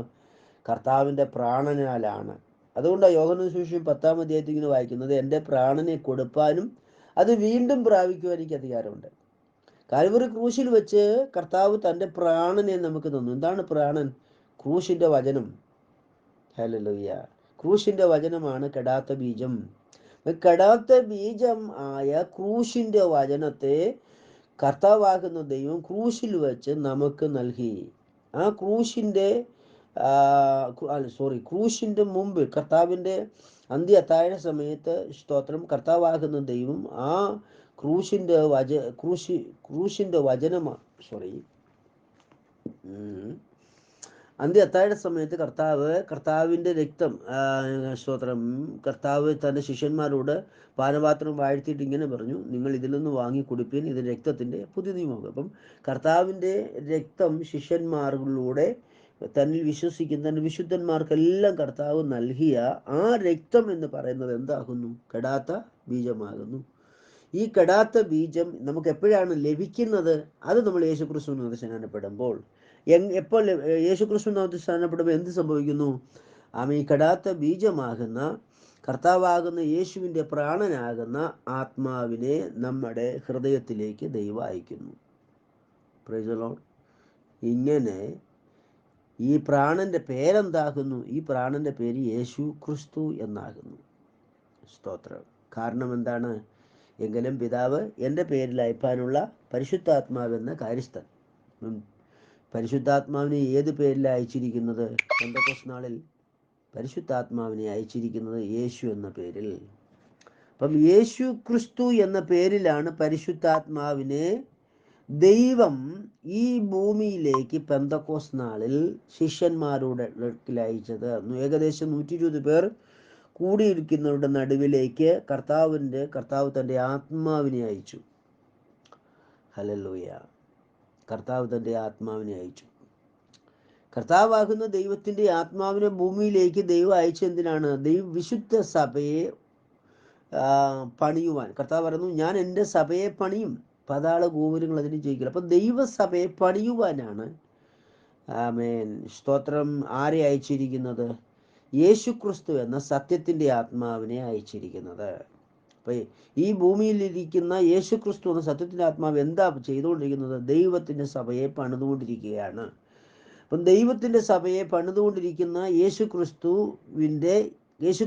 കർത്താവിൻ്റെ പ്രാണനാലാണ്. അതുകൊണ്ടാണ് യോഹന്നാന്റെ സുവിശേഷം 10-ാം അധ്യായത്തിൽ ഇങ്ങനെ വായിക്കുന്നത്, എൻ്റെ പ്രാണനെ കൊടുപ്പാനും അത് വീണ്ടും പ്രാപിക്കുവാൻ എനിക്ക് അധികാരമുണ്ട്. കാൽവറി ക്രൂശിൽ വെച്ച് കർത്താവ് തൻ്റെ പ്രാണനെ നമുക്ക് തന്നു. എന്താണ് പ്രാണൻ? ക്രൂശിൻ്റെ വചനം. ഹല്ലേലൂയ. ക്രൂശിൻ്റെ വചനമാണ് കെടാത്ത ബീജം. കെടാത്ത ബീജം ആയ ക്രൂശിൻ്റെ വചനത്തെ കർത്താവാകുന്ന ദൈവം ക്രൂശിൽ വെച്ച് നമുക്ക് നൽകി. ആ ക്രൂശിൻ്റെ മുമ്പ് കർത്താവിൻ്റെ അന്ത്യ അത്താഴ സമയത്ത്, സ്തോത്രം, കർത്താവാകുന്ന ദൈവം ആ ക്രൂശിൻ്റെ വചനമാണ് അന്ത്യ സമയത്ത് കർത്താവിൻ്റെ രക്തം, സ്തോത്രം, കർത്താവ് തൻ്റെ ശിഷ്യന്മാരോട് പാനപാത്രം വാഴ്ത്തിയിട്ട് ഇങ്ങനെ പറഞ്ഞു, നിങ്ങൾ ഇതിൽ നിന്ന് വാങ്ങി കുടിപ്പീൻ, ഇത് രക്തത്തിൻ്റെ പുതിയ നിയമം. അപ്പം കർത്താവിൻ്റെ രക്തം ശിഷ്യന്മാരിലൂടെ തന്നിൽ വിശ്വസിക്കുന്ന വിശുദ്ധന്മാർക്കെല്ലാം കർത്താവ് നൽകിയ ആ രക്തം എന്ന് പറയുന്നത് എന്താകുന്നു? കെടാത്ത ബീജമാകുന്നു. ഈ കെടാത്ത ബീജം നമുക്ക് എപ്പോഴാണ് ലഭിക്കുന്നത്? അത് നമ്മൾ യേശുക്രിസ്തുവിനോട് സ്നാനപ്പെടുമ്പോൾ. എപ്പോൾ യേശുക്രിസ്തുവിനോട് സ്നാനപ്പെടുമ്പോൾ എന്ത് സംഭവിക്കുന്നു? ഈ കെടാത്ത ബീജമാകുന്ന കർത്താവാകുന്ന യേശുവിൻ്റെ പ്രാണനാകുന്ന ആത്മാവിനെ നമ്മുടെ ഹൃദയത്തിലേക്ക് ദൈവം അയക്കുന്നു. Price the Lord. ഇങ്ങനെ ഈ പ്രാണന്റെ പേരെന്താകുന്നു? ഈ പ്രാണന്റെ പേര് യേശു ക്രിസ്തു എന്നാകുന്നു. സ്തോത്രം. കാരണം എന്താണ്? എങ്കിലും പിതാവ് എൻ്റെ പേരിൽ അയപ്പാനുള്ള പരിശുദ്ധാത്മാവെന്ന കാര്യസ്ഥൻ. പരിശുദ്ധാത്മാവിനെ ഏത് പേരിൽ അയച്ചിരിക്കുന്നത്? പെന്തക്കോസ്ത് നാളിൽ പരിശുദ്ധാത്മാവിനെ അയച്ചിരിക്കുന്നത് യേശു എന്ന പേരിൽ. അപ്പം യേശു ക്രിസ്തു എന്ന പേരിലാണ് പരിശുദ്ധാത്മാവിനെ ദൈവം ഈ ഭൂമിയിലേക്ക് പെന്തക്കോസ്ത് നാളിൽ ശിഷ്യന്മാരുടെ അയച്ചത്. ഏകദേശം 120 പേർ കൂടിയിരിക്കുന്നവരുടെ നടുവിലേക്ക് കർത്താവ് തൻ്റെ ആത്മാവിനെ അയച്ചു. ഹല്ലേലൂയ. കർത്താവ് തൻ്റെ ആത്മാവിനെ അയച്ചു. കർത്താവാകുന്ന ദൈവത്തിൻ്റെ ആത്മാവിനെ ഭൂമിയിലേക്ക് ദൈവം അയച്ചെന്തിനാണ്? വിശുദ്ധ സഭയെ പണിയുവാൻ. കർത്താവ് പറയുന്നു, ഞാൻ എൻ്റെ സഭയെ പണിയും, പാതാള ഗോപുരങ്ങൾ അതിന് ജയിക്കില്ല. അപ്പം ദൈവസഭയെ പണിയുവാനാണ്, ആമേൻ, സ്തോത്രം, ആരെ അയച്ചിരിക്കുന്നത്? യേശു ക്രിസ്തു എന്ന സത്യത്തിൻ്റെ ആത്മാവിനെ അയച്ചിരിക്കുന്നത്. അപ്പം ഈ ഭൂമിയിലിരിക്കുന്ന യേശു ക്രിസ്തു എന്ന സത്യത്തിൻ്റെ ആത്മാവ് എന്താ ചെയ്തുകൊണ്ടിരിക്കുന്നത്? ദൈവത്തിൻ്റെ സഭയെ പണിതുകൊണ്ടിരിക്കുകയാണ്. അപ്പം ദൈവത്തിൻ്റെ സഭയെ പണിതുകൊണ്ടിരിക്കുന്ന യേശു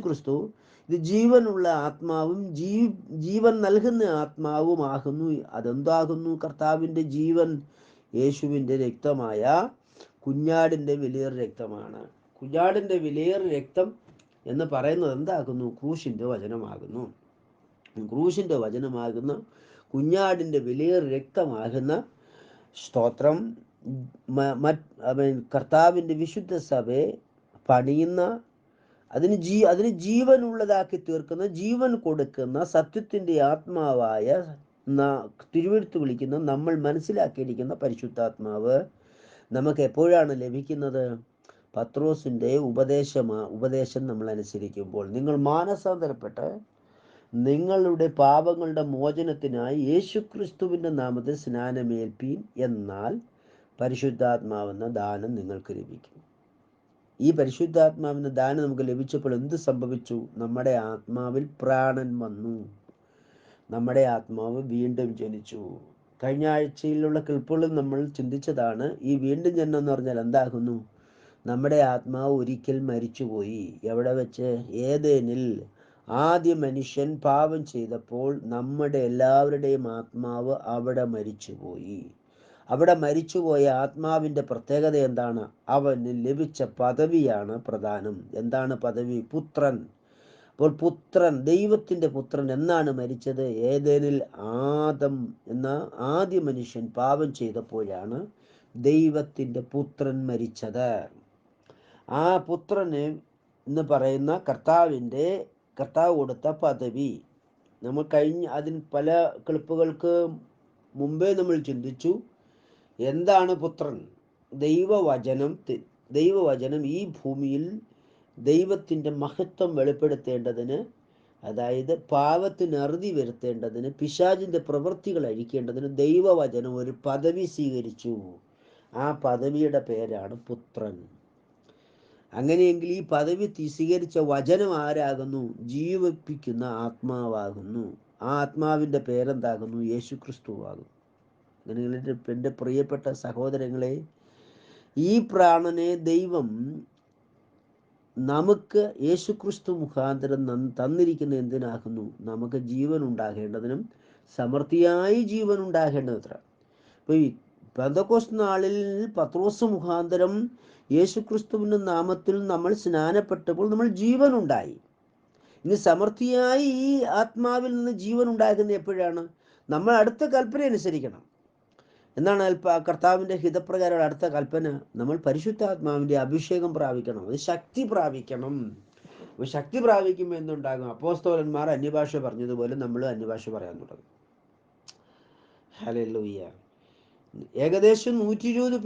ക്രിസ്തു ഇത് ജീവനുള്ള ആത്മാവും ജീവൻ നൽകുന്ന ആത്മാവുമാകുന്നു. അതെന്താകുന്നു? കർത്താവിൻ്റെ ജീവൻ യേശുവിൻ്റെ രക്തമായ കുഞ്ഞാടിൻ്റെ വിലയേറിയ രക്തമാണ്. കുഞ്ഞാടിൻ്റെ വിലയേറിയ രക്തം എന്ന് പറയുന്നത് എന്താകുന്നു? ക്രൂശിൻ്റെ വചനമാകുന്നു. ക്രൂശിൻ്റെ വചനമാകുന്ന കുഞ്ഞാടിൻ്റെ വിലയേറിയ രക്തമാകുന്ന, സ്തോത്രം, കർത്താവിൻ്റെ വിശുദ്ധ സഭയെ പണിയുന്ന, അതിന് ജീവനുള്ളതാക്കി തീർക്കുന്ന, ജീവൻ കൊടുക്കുന്ന സത്യത്തിൻ്റെ ആത്മാവായ തിരുവെടുത്ത് വിളിക്കുന്ന, നമ്മൾ മനസ്സിലാക്കിയിരിക്കുന്ന പരിശുദ്ധാത്മാവ് നമുക്ക് എപ്പോഴാണ് ലഭിക്കുന്നത്? പത്രോസിൻ്റെ ഉപദേശം നമ്മൾ അനുസരിക്കുമ്പോൾ. നിങ്ങൾ മാനസാന്തരപ്പെട്ട് നിങ്ങളുടെ പാപങ്ങളുടെ മോചനത്തിനായി യേശുക്രിസ്തുവിൻ്റെ നാമത്തിൽ സ്നാനമേൽപ്പീൻ, എന്നാൽ പരിശുദ്ധാത്മാവെന്ന ദാനം നിങ്ങൾക്ക് ലഭിക്കും. ഈ പരിശുദ്ധാത്മാവിൻ്റെ ദാനം നമുക്ക് ലഭിച്ചപ്പോൾ എന്ത് സംഭവിച്ചു? നമ്മുടെ ആത്മാവിൽ പ്രാണൻ വന്നു. നമ്മുടെ ആത്മാവ് വീണ്ടും ജനിച്ചു. കഴിഞ്ഞ ആഴ്ചയിലുള്ള ക്ലിപ്പുകളിൽ നമ്മൾ ചിന്തിച്ചതാണ്, ഈ വീണ്ടും ജനനം എന്ന് പറഞ്ഞാൽ എന്താകുന്നു? നമ്മുടെ ആത്മാവ് ഒരിക്കൽ മരിച്ചുപോയി. എവിടെ വെച്ച്? ഏദേനിൽ. ആദ്യ മനുഷ്യൻ പാപം ചെയ്തപ്പോൾ നമ്മുടെ എല്ലാവരുടെയും ആത്മാവ് അവിടെ മരിച്ചുപോയി. അവിടെ മരിച്ചുപോയ ആത്മാവിൻ്റെ പ്രത്യേകത എന്താണ്? അവന് ലഭിച്ച പദവിയാണ് പ്രധാനം. എന്താണ് പദവി? പുത്രൻ. അപ്പോൾ പുത്രൻ, ദൈവത്തിൻ്റെ പുത്രൻ എന്നാണ് മരിച്ചത്? ഏദേനിൽ ആദം എന്ന ആദ്യ മനുഷ്യൻ പാപം ചെയ്തപ്പോഴാണ് ദൈവത്തിൻ്റെ പുത്രൻ മരിച്ചത്. ആ പുത്രന് എന്ന് പറയുന്ന കർത്താവ് കൊടുത്ത പദവി നമ്മൾ അതിന് പല ക്ലിപ്പുകൾക്ക് മുമ്പേ നമ്മൾ ചിന്തിച്ചു. എന്താണ് പുത്രൻ? ദൈവവചനം ഈ ഭൂമിയിൽ ദൈവത്തിൻ്റെ മഹത്വം വെളിപ്പെടുത്തേണ്ടതിന്, അതായത് പാപത്തിന് അറുതി വരുത്തേണ്ടതിന്, പിശാചിൻ്റെ പ്രവൃത്തികൾ അഴിക്കേണ്ടതിന് ദൈവവചനം ഒരു പദവി സ്വീകരിച്ചു. ആ പദവിയുടെ പേരാണ് പുത്രൻ. അങ്ങനെയെങ്കിൽ ഈ പദവി സ്വീകരിച്ച വചനം ആരാകുന്നു? ജീവിപ്പിക്കുന്ന ആത്മാവാകുന്നു. ആ ആത്മാവിൻ്റെ പേരെന്താകുന്നു? യേശു ക്രിസ്തുവാകുന്നു. എൻ്റെ പ്രിയപ്പെട്ട സഹോദരങ്ങളെ, ഈ പ്രാണനെ ദൈവം നമുക്ക് യേശുക്രിസ്തു മുഖാന്തരം തന്നിരിക്കുന്ന എന്തിനാകുന്നു? നമുക്ക് ജീവൻ ഉണ്ടാകേണ്ടതിനും സമൃദ്ധിയായി ജീവൻ ഉണ്ടാകേണ്ടത്ര. അപ്പോൾ ഈ പെന്തക്കോസ്ത് നാളിൽ പത്രോസ് മുഖാന്തരം യേശുക്രിസ്തുവിൻ്റെ നാമത്തിൽ നമ്മൾ സ്നാനപ്പെട്ടപ്പോൾ നമ്മൾ ജീവൻ ഉണ്ടായി. ഇനി സമൃദ്ധിയായി ഈ ആത്മാവിൽ നിന്ന് ജീവൻ ഉണ്ടാകുന്ന എപ്പോഴാണ്? നമ്മൾ അടുത്ത കൽപ്പന അനുസരിക്കണം. എന്നാണ് കർത്താവിൻ്റെ ഹിതപ്രകാരം അടുത്ത കൽപ്പന, നമ്മൾ പരിശുദ്ധാത്മാവിൻ്റെ അഭിഷേകം പ്രാപിക്കണം, അത് ശക്തി പ്രാപിക്കണം. അപ്പോൾ ശക്തി പ്രാപിക്കുമ്പോൾ എന്തുണ്ടാകും? അപ്പോസ്തലന്മാർ അന്യഭാഷ പറഞ്ഞതുപോലെ നമ്മൾ അന്യഭാഷ പറയാൻ തുടങ്ങും. ഹല്ലേലൂയ. ഏകദേശം 120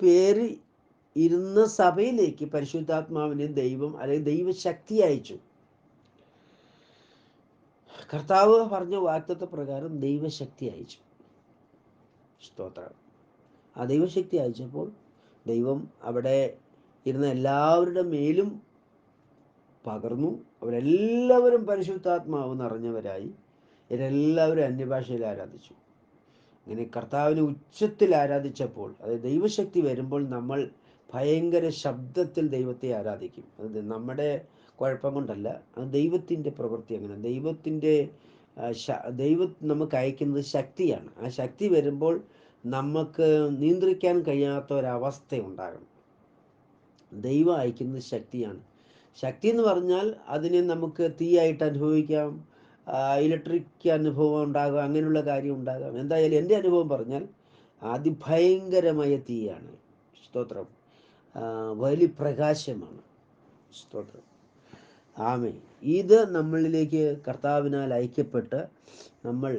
പേര് ഇരുന്ന സഭയിലേക്ക് പരിശുദ്ധാത്മാവിനെ ദൈവം അല്ലെങ്കിൽ ദൈവശക്തി അയച്ചു. കർത്താവ് പറഞ്ഞ വാഗ്ദത്ത പ്രകാരം ദൈവശക്തി അയച്ചു. സ്തോത്രം. ആ ദൈവശക്തി അയച്ചപ്പോൾ ദൈവം അവിടെ ഇരുന്ന എല്ലാവരുടെ മേലും പകർന്നു. അവരെല്ലാവരും പരിശുദ്ധാത്മാവ് നിറഞ്ഞവരായി. ഇവരെല്ലാവരും അന്യഭാഷയിൽ ആരാധിച്ചു. അങ്ങനെ കർത്താവിനെ ഉച്ചത്തിൽ ആരാധിച്ചപ്പോൾ, അതായത് ദൈവശക്തി വരുമ്പോൾ നമ്മൾ ഭയങ്കര ശബ്ദത്തിൽ ദൈവത്തെ ആരാധിക്കും. അത് നമ്മുടെ കുഴപ്പം കൊണ്ടല്ല, അത് ദൈവത്തിൻ്റെ പ്രവൃത്തി. അങ്ങനെ ദൈവം നമുക്ക് അയക്കുന്നത് ശക്തിയാണ്. ആ ശക്തി വരുമ്പോൾ നമുക്ക് നിയന്ത്രിക്കാൻ കഴിയാത്ത ഒരവസ്ഥ ഉണ്ടാകും. ദൈവം അയക്കുന്നത് ശക്തിയാണ്. ശക്തി എന്ന് പറഞ്ഞാൽ അതിനെ നമുക്ക് തീയായിട്ട് അനുഭവിക്കാം, ഇലക്ട്രിക് അനുഭവം ഉണ്ടാകാം, അങ്ങനെയുള്ള കാര്യം ഉണ്ടാകാം. എന്തായാലും എൻ്റെ അനുഭവം പറഞ്ഞാൽ അതിഭയങ്കരമായ തീയാണ്. സ്തോത്രം. വലിയ പ്രകാശമാണ്. സ്തോത്രം. ആമേൻ. ഇത് നമ്മളിലേക്ക് കർത്താവിനാൽ അയക്കപ്പെട്ട് നമ്മൾ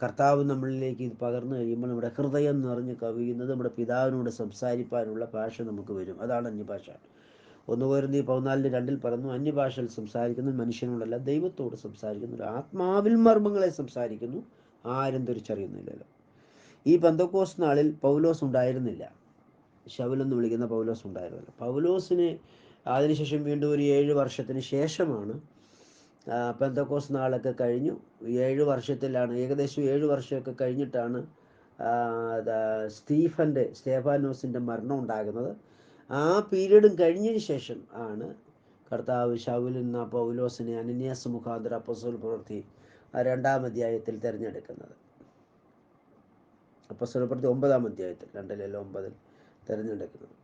കർത്താവ് നമ്മളിലേക്ക് ഇത് പകർന്നു കഴിയുമ്പോൾ നമ്മുടെ ഹൃദയം നിറഞ്ഞ് കവിയുന്നത് നമ്മുടെ പിതാവിനോട് സംസാരിപ്പാനുള്ള ഭാഷ നമുക്ക് വരും. അതാണ് അന്യഭാഷ. 1 കൊരിന്ത്യർ 14:2 പറഞ്ഞു, അന്യഭാഷയിൽ സംസാരിക്കുന്ന മനുഷ്യനോടല്ല ദൈവത്തോട് സംസാരിക്കുന്നു, ആത്മാവിൽ മർമ്മങ്ങളെ സംസാരിക്കുന്നു, ആരും തിരിച്ചറിയുന്നില്ലല്ലോ. ഈ പെന്തക്കോസ്ത് നാളിൽ പൗലോസ് ഉണ്ടായിരുന്നില്ല. ശൗലെന്ന് വിളിക്കുന്ന പൗലോസ് ഉണ്ടായിരുന്നില്ല. പൗലോസിന് അതിനുശേഷം വീണ്ടും ഒരു 7 വർഷത്തിന് ശേഷമാണ്, പെന്തക്കോസ്ത് നാളൊക്കെ കഴിഞ്ഞു. 7 വർഷത്തിലാണ്, ഏകദേശം 7 വർഷമൊക്കെ കഴിഞ്ഞിട്ടാണ് സ്തേഫാനോസിൻ്റെ മരണം ഉണ്ടാകുന്നത്. ആ പീരീഡും കഴിഞ്ഞതിന് ശേഷം ആണ് കർത്താവ് ശൗലിൽ നിന്ന് പൗലോസിനെ അനന്യാസ് മുഖാന്തരം അപ്പോസ്തല പ്രവൃത്തി 2-ാം അധ്യായത്തിൽ തിരഞ്ഞെടുക്കുന്നത്. അപ്പോസ്തല പ്രവൃത്തി 9-ാം അധ്യായത്തിൽ 2-9 തിരഞ്ഞെടുക്കുന്നത്.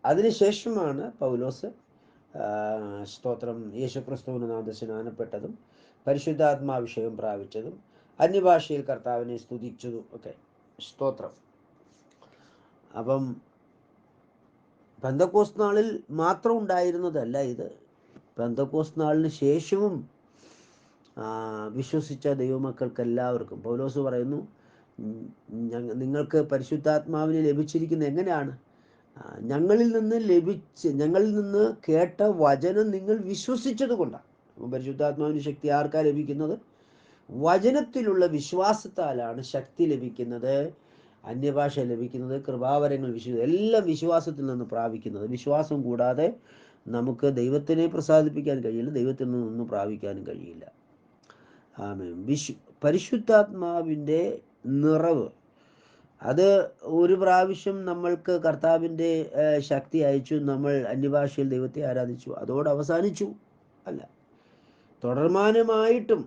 അതിനുശേഷമാണ് പൗലോസ് സ്തോത്രം യേശുക്രിസ്തുവിന് നാമത്തിൽ സ്നാനപ്പെട്ടതും പരിശുദ്ധാത്മാഭിഷേകം പ്രാപിച്ചതും അന്യഭാഷയിൽ കർത്താവിനെ സ്തുതിച്ചതും ഒക്കെ. സ്തോത്രം. അപ്പം പെന്തക്കോസ്ത് നാളിൽ മാത്രം ഉണ്ടായിരുന്നതല്ല ഇത്. പെന്തക്കോസ്ത് നാളിന് ശേഷവും വിശ്വസിച്ച ദൈവമക്കൾക്ക് എല്ലാവർക്കും പൗലോസ് പറയുന്നു, നിങ്ങൾക്ക് പരിശുദ്ധാത്മാവിനെ ലഭിച്ചിരിക്കുന്നത് എങ്ങനെയാണ്? ഞങ്ങളിൽ നിന്ന് കേട്ട വചനം നിങ്ങൾ വിശ്വസിച്ചത് കൊണ്ടാണ്. പരിശുദ്ധാത്മാവിന് ശക്തി ആർക്കാ ലഭിക്കുന്നത്? വചനത്തിലുള്ള വിശ്വാസത്താലാണ് ശക്തി ലഭിക്കുന്നത്, അന്യഭാഷ ലഭിക്കുന്നത്, കൃപാവരങ്ങൾ എല്ലാം വിശ്വാസത്തിൽ നിന്ന് പ്രാപിക്കുന്നത്. വിശ്വാസം കൂടാതെ നമുക്ക് ദൈവത്തിനെ പ്രസാദിപ്പിക്കാൻ കഴിയില്ല, ദൈവത്തിൽ നിന്നൊന്നും പ്രാപിക്കാനും കഴിയില്ല. ആമേൻ. പരിശുദ്ധാത്മാവിൻ്റെ നിറവ്, അത് ഒരു പ്രാവശ്യം നമ്മൾക്ക് കർത്താവിൻ്റെ ശക്തി അയച്ചു, നമ്മൾ അന്യഭാഷയിൽ ദൈവത്തെ ആരാധിച്ചു, അതോടെ അവസാനിച്ചു? അല്ല. തുടർമാനമായിട്ടും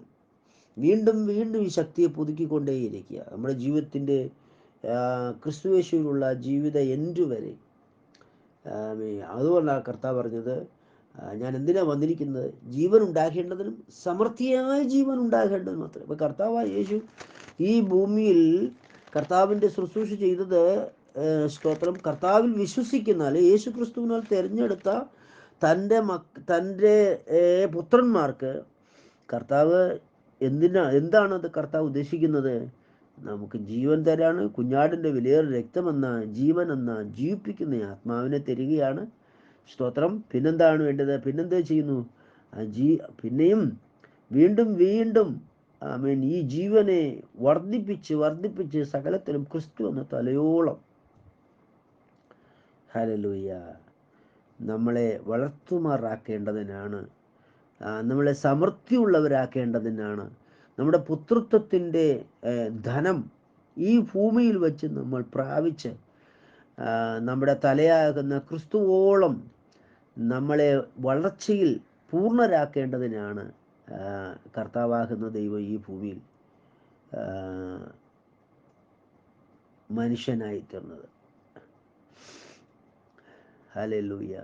വീണ്ടും വീണ്ടും ഈ ശക്തിയെ പുതുക്കിക്കൊണ്ടേയിരിക്കുക. നമ്മുടെ ജീവിതത്തിൻ്റെ ക്രിസ്തുയേശുവിലുള്ള ജീവിത എൻഡ് വരെ. അതുകൊണ്ടാണ് കർത്താവ് പറഞ്ഞത്, ഞാൻ എന്തിനാണ് വന്നിരിക്കുന്നത്? ജീവൻ ഉണ്ടാകേണ്ടതിനും സമൃദ്ധിയായ ജീവൻ ഉണ്ടാകേണ്ടതിനും മാത്രം. അപ്പോൾ കർത്താവായ യേശു ഈ ഭൂമിയിൽ കർത്താവിൻ്റെ ശുശ്രൂഷ ചെയ്തത്, സ്തോത്രം, കർത്താവിൽ വിശ്വസിക്കുന്ന, അല്ലെ യേശു ക്രിസ്തുവിനാൽ തിരഞ്ഞെടുത്ത തൻ്റെ പുത്രന്മാർക്ക് കർത്താവ് എന്താണത് കർത്താവ് ഉദ്ദേശിക്കുന്നത്? നമുക്ക് ജീവൻ തരാണ്. കുഞ്ഞാടിൻ്റെ വിലയേറിയ രക്തമെന്ന ജീവനെന്ന ജീവിപ്പിക്കുന്ന ആത്മാവിനെ തരികയാണ്. സ്തോത്രം. പിന്നെന്താണ് വേണ്ടത്? പിന്നെന്താ ചെയ്യുന്നു? പിന്നെയും വീണ്ടും വീണ്ടും ഈ ജീവനെ വർദ്ധിപ്പിച്ച് സകലത്തിലും ക്രിസ്തു എന്ന തലയോളം, ഹല്ലേലൂയ, നമ്മളെ വളർത്തുമാറാക്കേണ്ടതിനാണ്, നമ്മളെ സമൃദ്ധിയുള്ളവരാക്കേണ്ടതിനാണ്. നമ്മുടെ പുത്രത്വത്തിൻ്റെ ധനം ഈ ഭൂമിയിൽ വെച്ച് നമ്മൾ പ്രാപിച്ച് നമ്മുടെ തലയാകുന്ന ക്രിസ്തുവോളം നമ്മളെ വളർച്ചയിൽ പൂർണ്ണരാക്കേണ്ടതിനാണ് കർത്താവാകുന്ന ദൈവം ഈ ഭൂമിയിൽ മനുഷ്യനായി തീർന്നത്. ഹല്ലേലൂയ.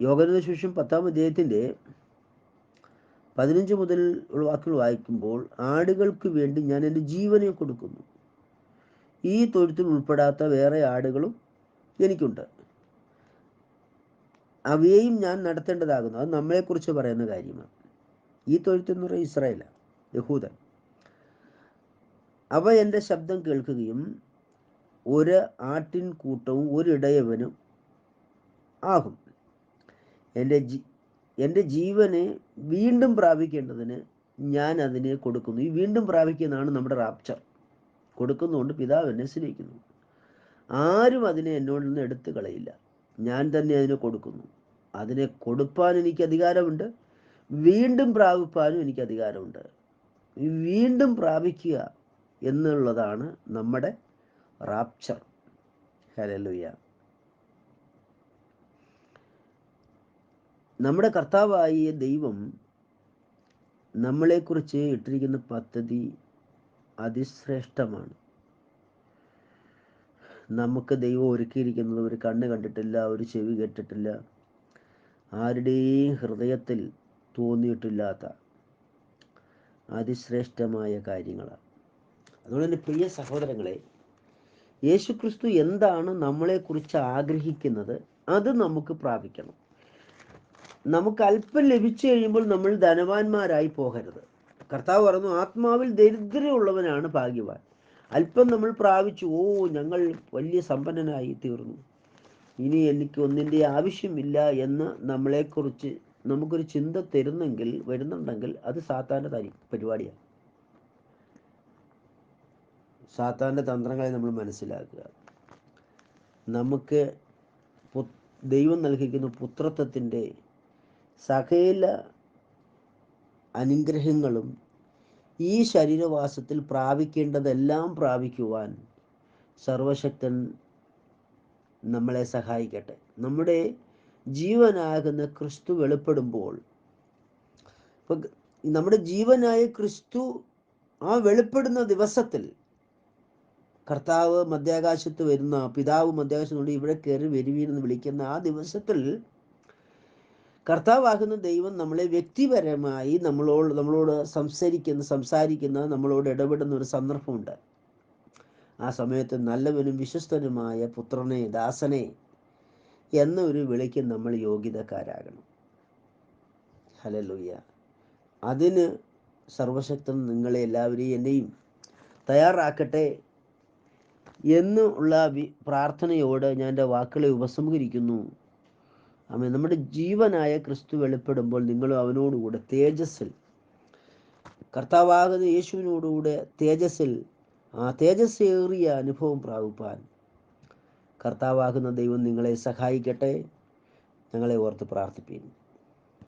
യോഹന്നാന്റെ സുവിശേഷം 10-ാം അധ്യായത്തിൻ്റെ 15 മുതൽ ഉള്ള വാക്കുകൾ വായിക്കുമ്പോൾ, ആടുകൾക്ക് വേണ്ടി ഞാൻ എൻ്റെ ജീവനെ കൊടുക്കുന്നു. ഈ തൊഴുത്തിൽ ഉൾപ്പെടാത്ത വേറെ ആടുകളും എനിക്കുണ്ട്. അവയെയും ഞാൻ നടത്തേണ്ടതാകുന്നു. അത് നമ്മളെക്കുറിച്ച് പറയുന്ന കാര്യമാണ്. ഈ തൊഴുത്തെന്ന് പറയുന്നത് ഇസ്രായേലാണ്, യഹൂദൻ. അവ എൻ്റെ ശബ്ദം കേൾക്കുകയും ഒരു ആട്ടിൻ കൂട്ടവും ഒരിടയവനും ആകും. എൻ്റെ ജീവനെ വീണ്ടും പ്രാപിക്കേണ്ടതിന് ഞാൻ അതിനെ കൊടുക്കുന്നു. ഈ വീണ്ടും പ്രാപിക്കുന്നതാണ് നമ്മുടെ റാപ്ചർ. കൊടുക്കുന്നതുകൊണ്ട് പിതാവ് എന്നെ സ്നേഹിക്കുന്നു. ആരും അതിനെ എന്നോട് നിന്ന് എടുത്തു കളയില്ല. ഞാൻ തന്നെ അതിനെ കൊടുക്കുന്നു. അതിനെ കൊടുപ്പാൻ എനിക്ക് അധികാരമുണ്ട്, വീണ്ടും പ്രാപിപ്പാനും എനിക്ക് അധികാരമുണ്ട്. ഈ വീണ്ടും പ്രാപിക്കുക എന്നുള്ളതാണ് നമ്മുടെ റാപ്ചർ. ഹല്ലേലൂയ. നമ്മുടെ കർത്താവായ ദൈവം നമ്മളെക്കുറിച്ച് ഇട്ടിരിക്കുന്ന പദ്ധതി അതിശ്രേഷ്ഠമാണ്. നമുക്ക് ദൈവം ഒരുക്കിയിരിക്കുന്നത് ഒരു കണ്ണ് കണ്ടിട്ടില്ല, ഒരു ചെവി കേട്ടിട്ടില്ല, ആരുടെയും ഹൃദയത്തിൽ തോന്നിയിട്ടില്ലാത്ത അതിശ്രേഷ്ഠമായ കാര്യങ്ങളാണ്. അതുകൊണ്ട് തന്നെ പ്രിയ സഹോദരങ്ങളെ, യേശുക്രിസ്തു എന്താണ് നമ്മളെക്കുറിച്ച് ആഗ്രഹിക്കുന്നത് അത് നമുക്ക് പ്രാപിക്കണം. നമുക്ക് അല്പം ലഭിച്ചു കഴിയുമ്പോൾ നമ്മൾ ധനവാന്മാരായി പോകരുത്. കർത്താവ് പറഞ്ഞു, ആത്മാവിൽ ദരിദ്രമുള്ളവനാണ് ഭാഗ്യവാൻ. അല്പം നമ്മൾ പ്രാപിച്ചു, ഞങ്ങൾ വലിയ സമ്പന്നനായി തീർന്നു, ഇനി എനിക്ക് ഒന്നിൻ്റെ ആവശ്യമില്ല എന്ന് നമ്മളെക്കുറിച്ച് നമുക്കൊരു ചിന്ത വരുന്നുണ്ടെങ്കിൽ അത് സാത്താൻ്റെ പരിപാടിയാണ്. സാത്താൻ്റെ തന്ത്രങ്ങളെ നമ്മൾ മനസ്സിലാക്കുക. നമുക്ക് ദൈവം നൽകിയിരിക്കുന്ന പുത്രത്വത്തിൻ്റെ സകല അനുഗ്രഹങ്ങളും ഈ ശരീരവാസത്തിൽ പ്രാപിക്കേണ്ടതെല്ലാം പ്രാപിക്കുവാൻ സർവശക്തൻ നമ്മളെ സഹായിക്കട്ടെ. നമ്മുടെ ജീവനാകുന്ന ക്രിസ്തു വെളിപ്പെടുമ്പോൾ, നമ്മുടെ ജീവനായ ക്രിസ്തു ആ വെളിപ്പെടുന്ന ദിവസത്തിൽ കർത്താവ് മധ്യാകാശത്ത് വരുന്ന, പിതാവ് മധ്യാകാശത്തുകൊണ്ട് ഇവിടെ കയറി വരുവീനെന്ന് വിളിക്കുന്ന ആ ദിവസത്തിൽ കർത്താവാകുന്ന ദൈവം നമ്മളെ വ്യക്തിപരമായി നമ്മളോട് സംസാരിക്കുന്ന നമ്മളോട് ഇടപെടുന്ന ഒരു സന്ദർഭമുണ്ട്. ആ സമയത്ത് നല്ലവനും വിശ്വസ്തനുമായ പുത്രനെ, ദാസനെ എന്നൊരു വിളിക്ക് നമ്മൾ യോഗ്യതക്കാരാകണം. ഹല്ലേലൂയ. അതിന് സർവശക്തൻ നിങ്ങളെ എല്ലാവരെയും എന്നെയും തയ്യാറാക്കട്ടെ എന്നുള്ള പ്രാർത്ഥനയോട് ഞാൻ എൻ്റെ വാക്കുകളെ ഉപസംഹരിക്കുന്നു. ആമേൻ. നമ്മുടെ ജീവനായ ക്രിസ്തു വെളിപ്പെടുമ്പോൾ നിങ്ങളും അവനോടുകൂടെ തേജസ്സിൽ, കർത്താവാകുന്ന യേശുവിനോടുകൂടെ തേജസ്സിൽ, ആ തേജസ്സേറിയ അനുഭവം പ്രാപിപ്പാൻ കർത്താവാകുന്ന ദൈവം നിങ്ങളെ സഹായിക്കട്ടെ. ഞങ്ങളെ ഓർത്ത് പ്രാർത്ഥിപ്പിക്കുന്നു.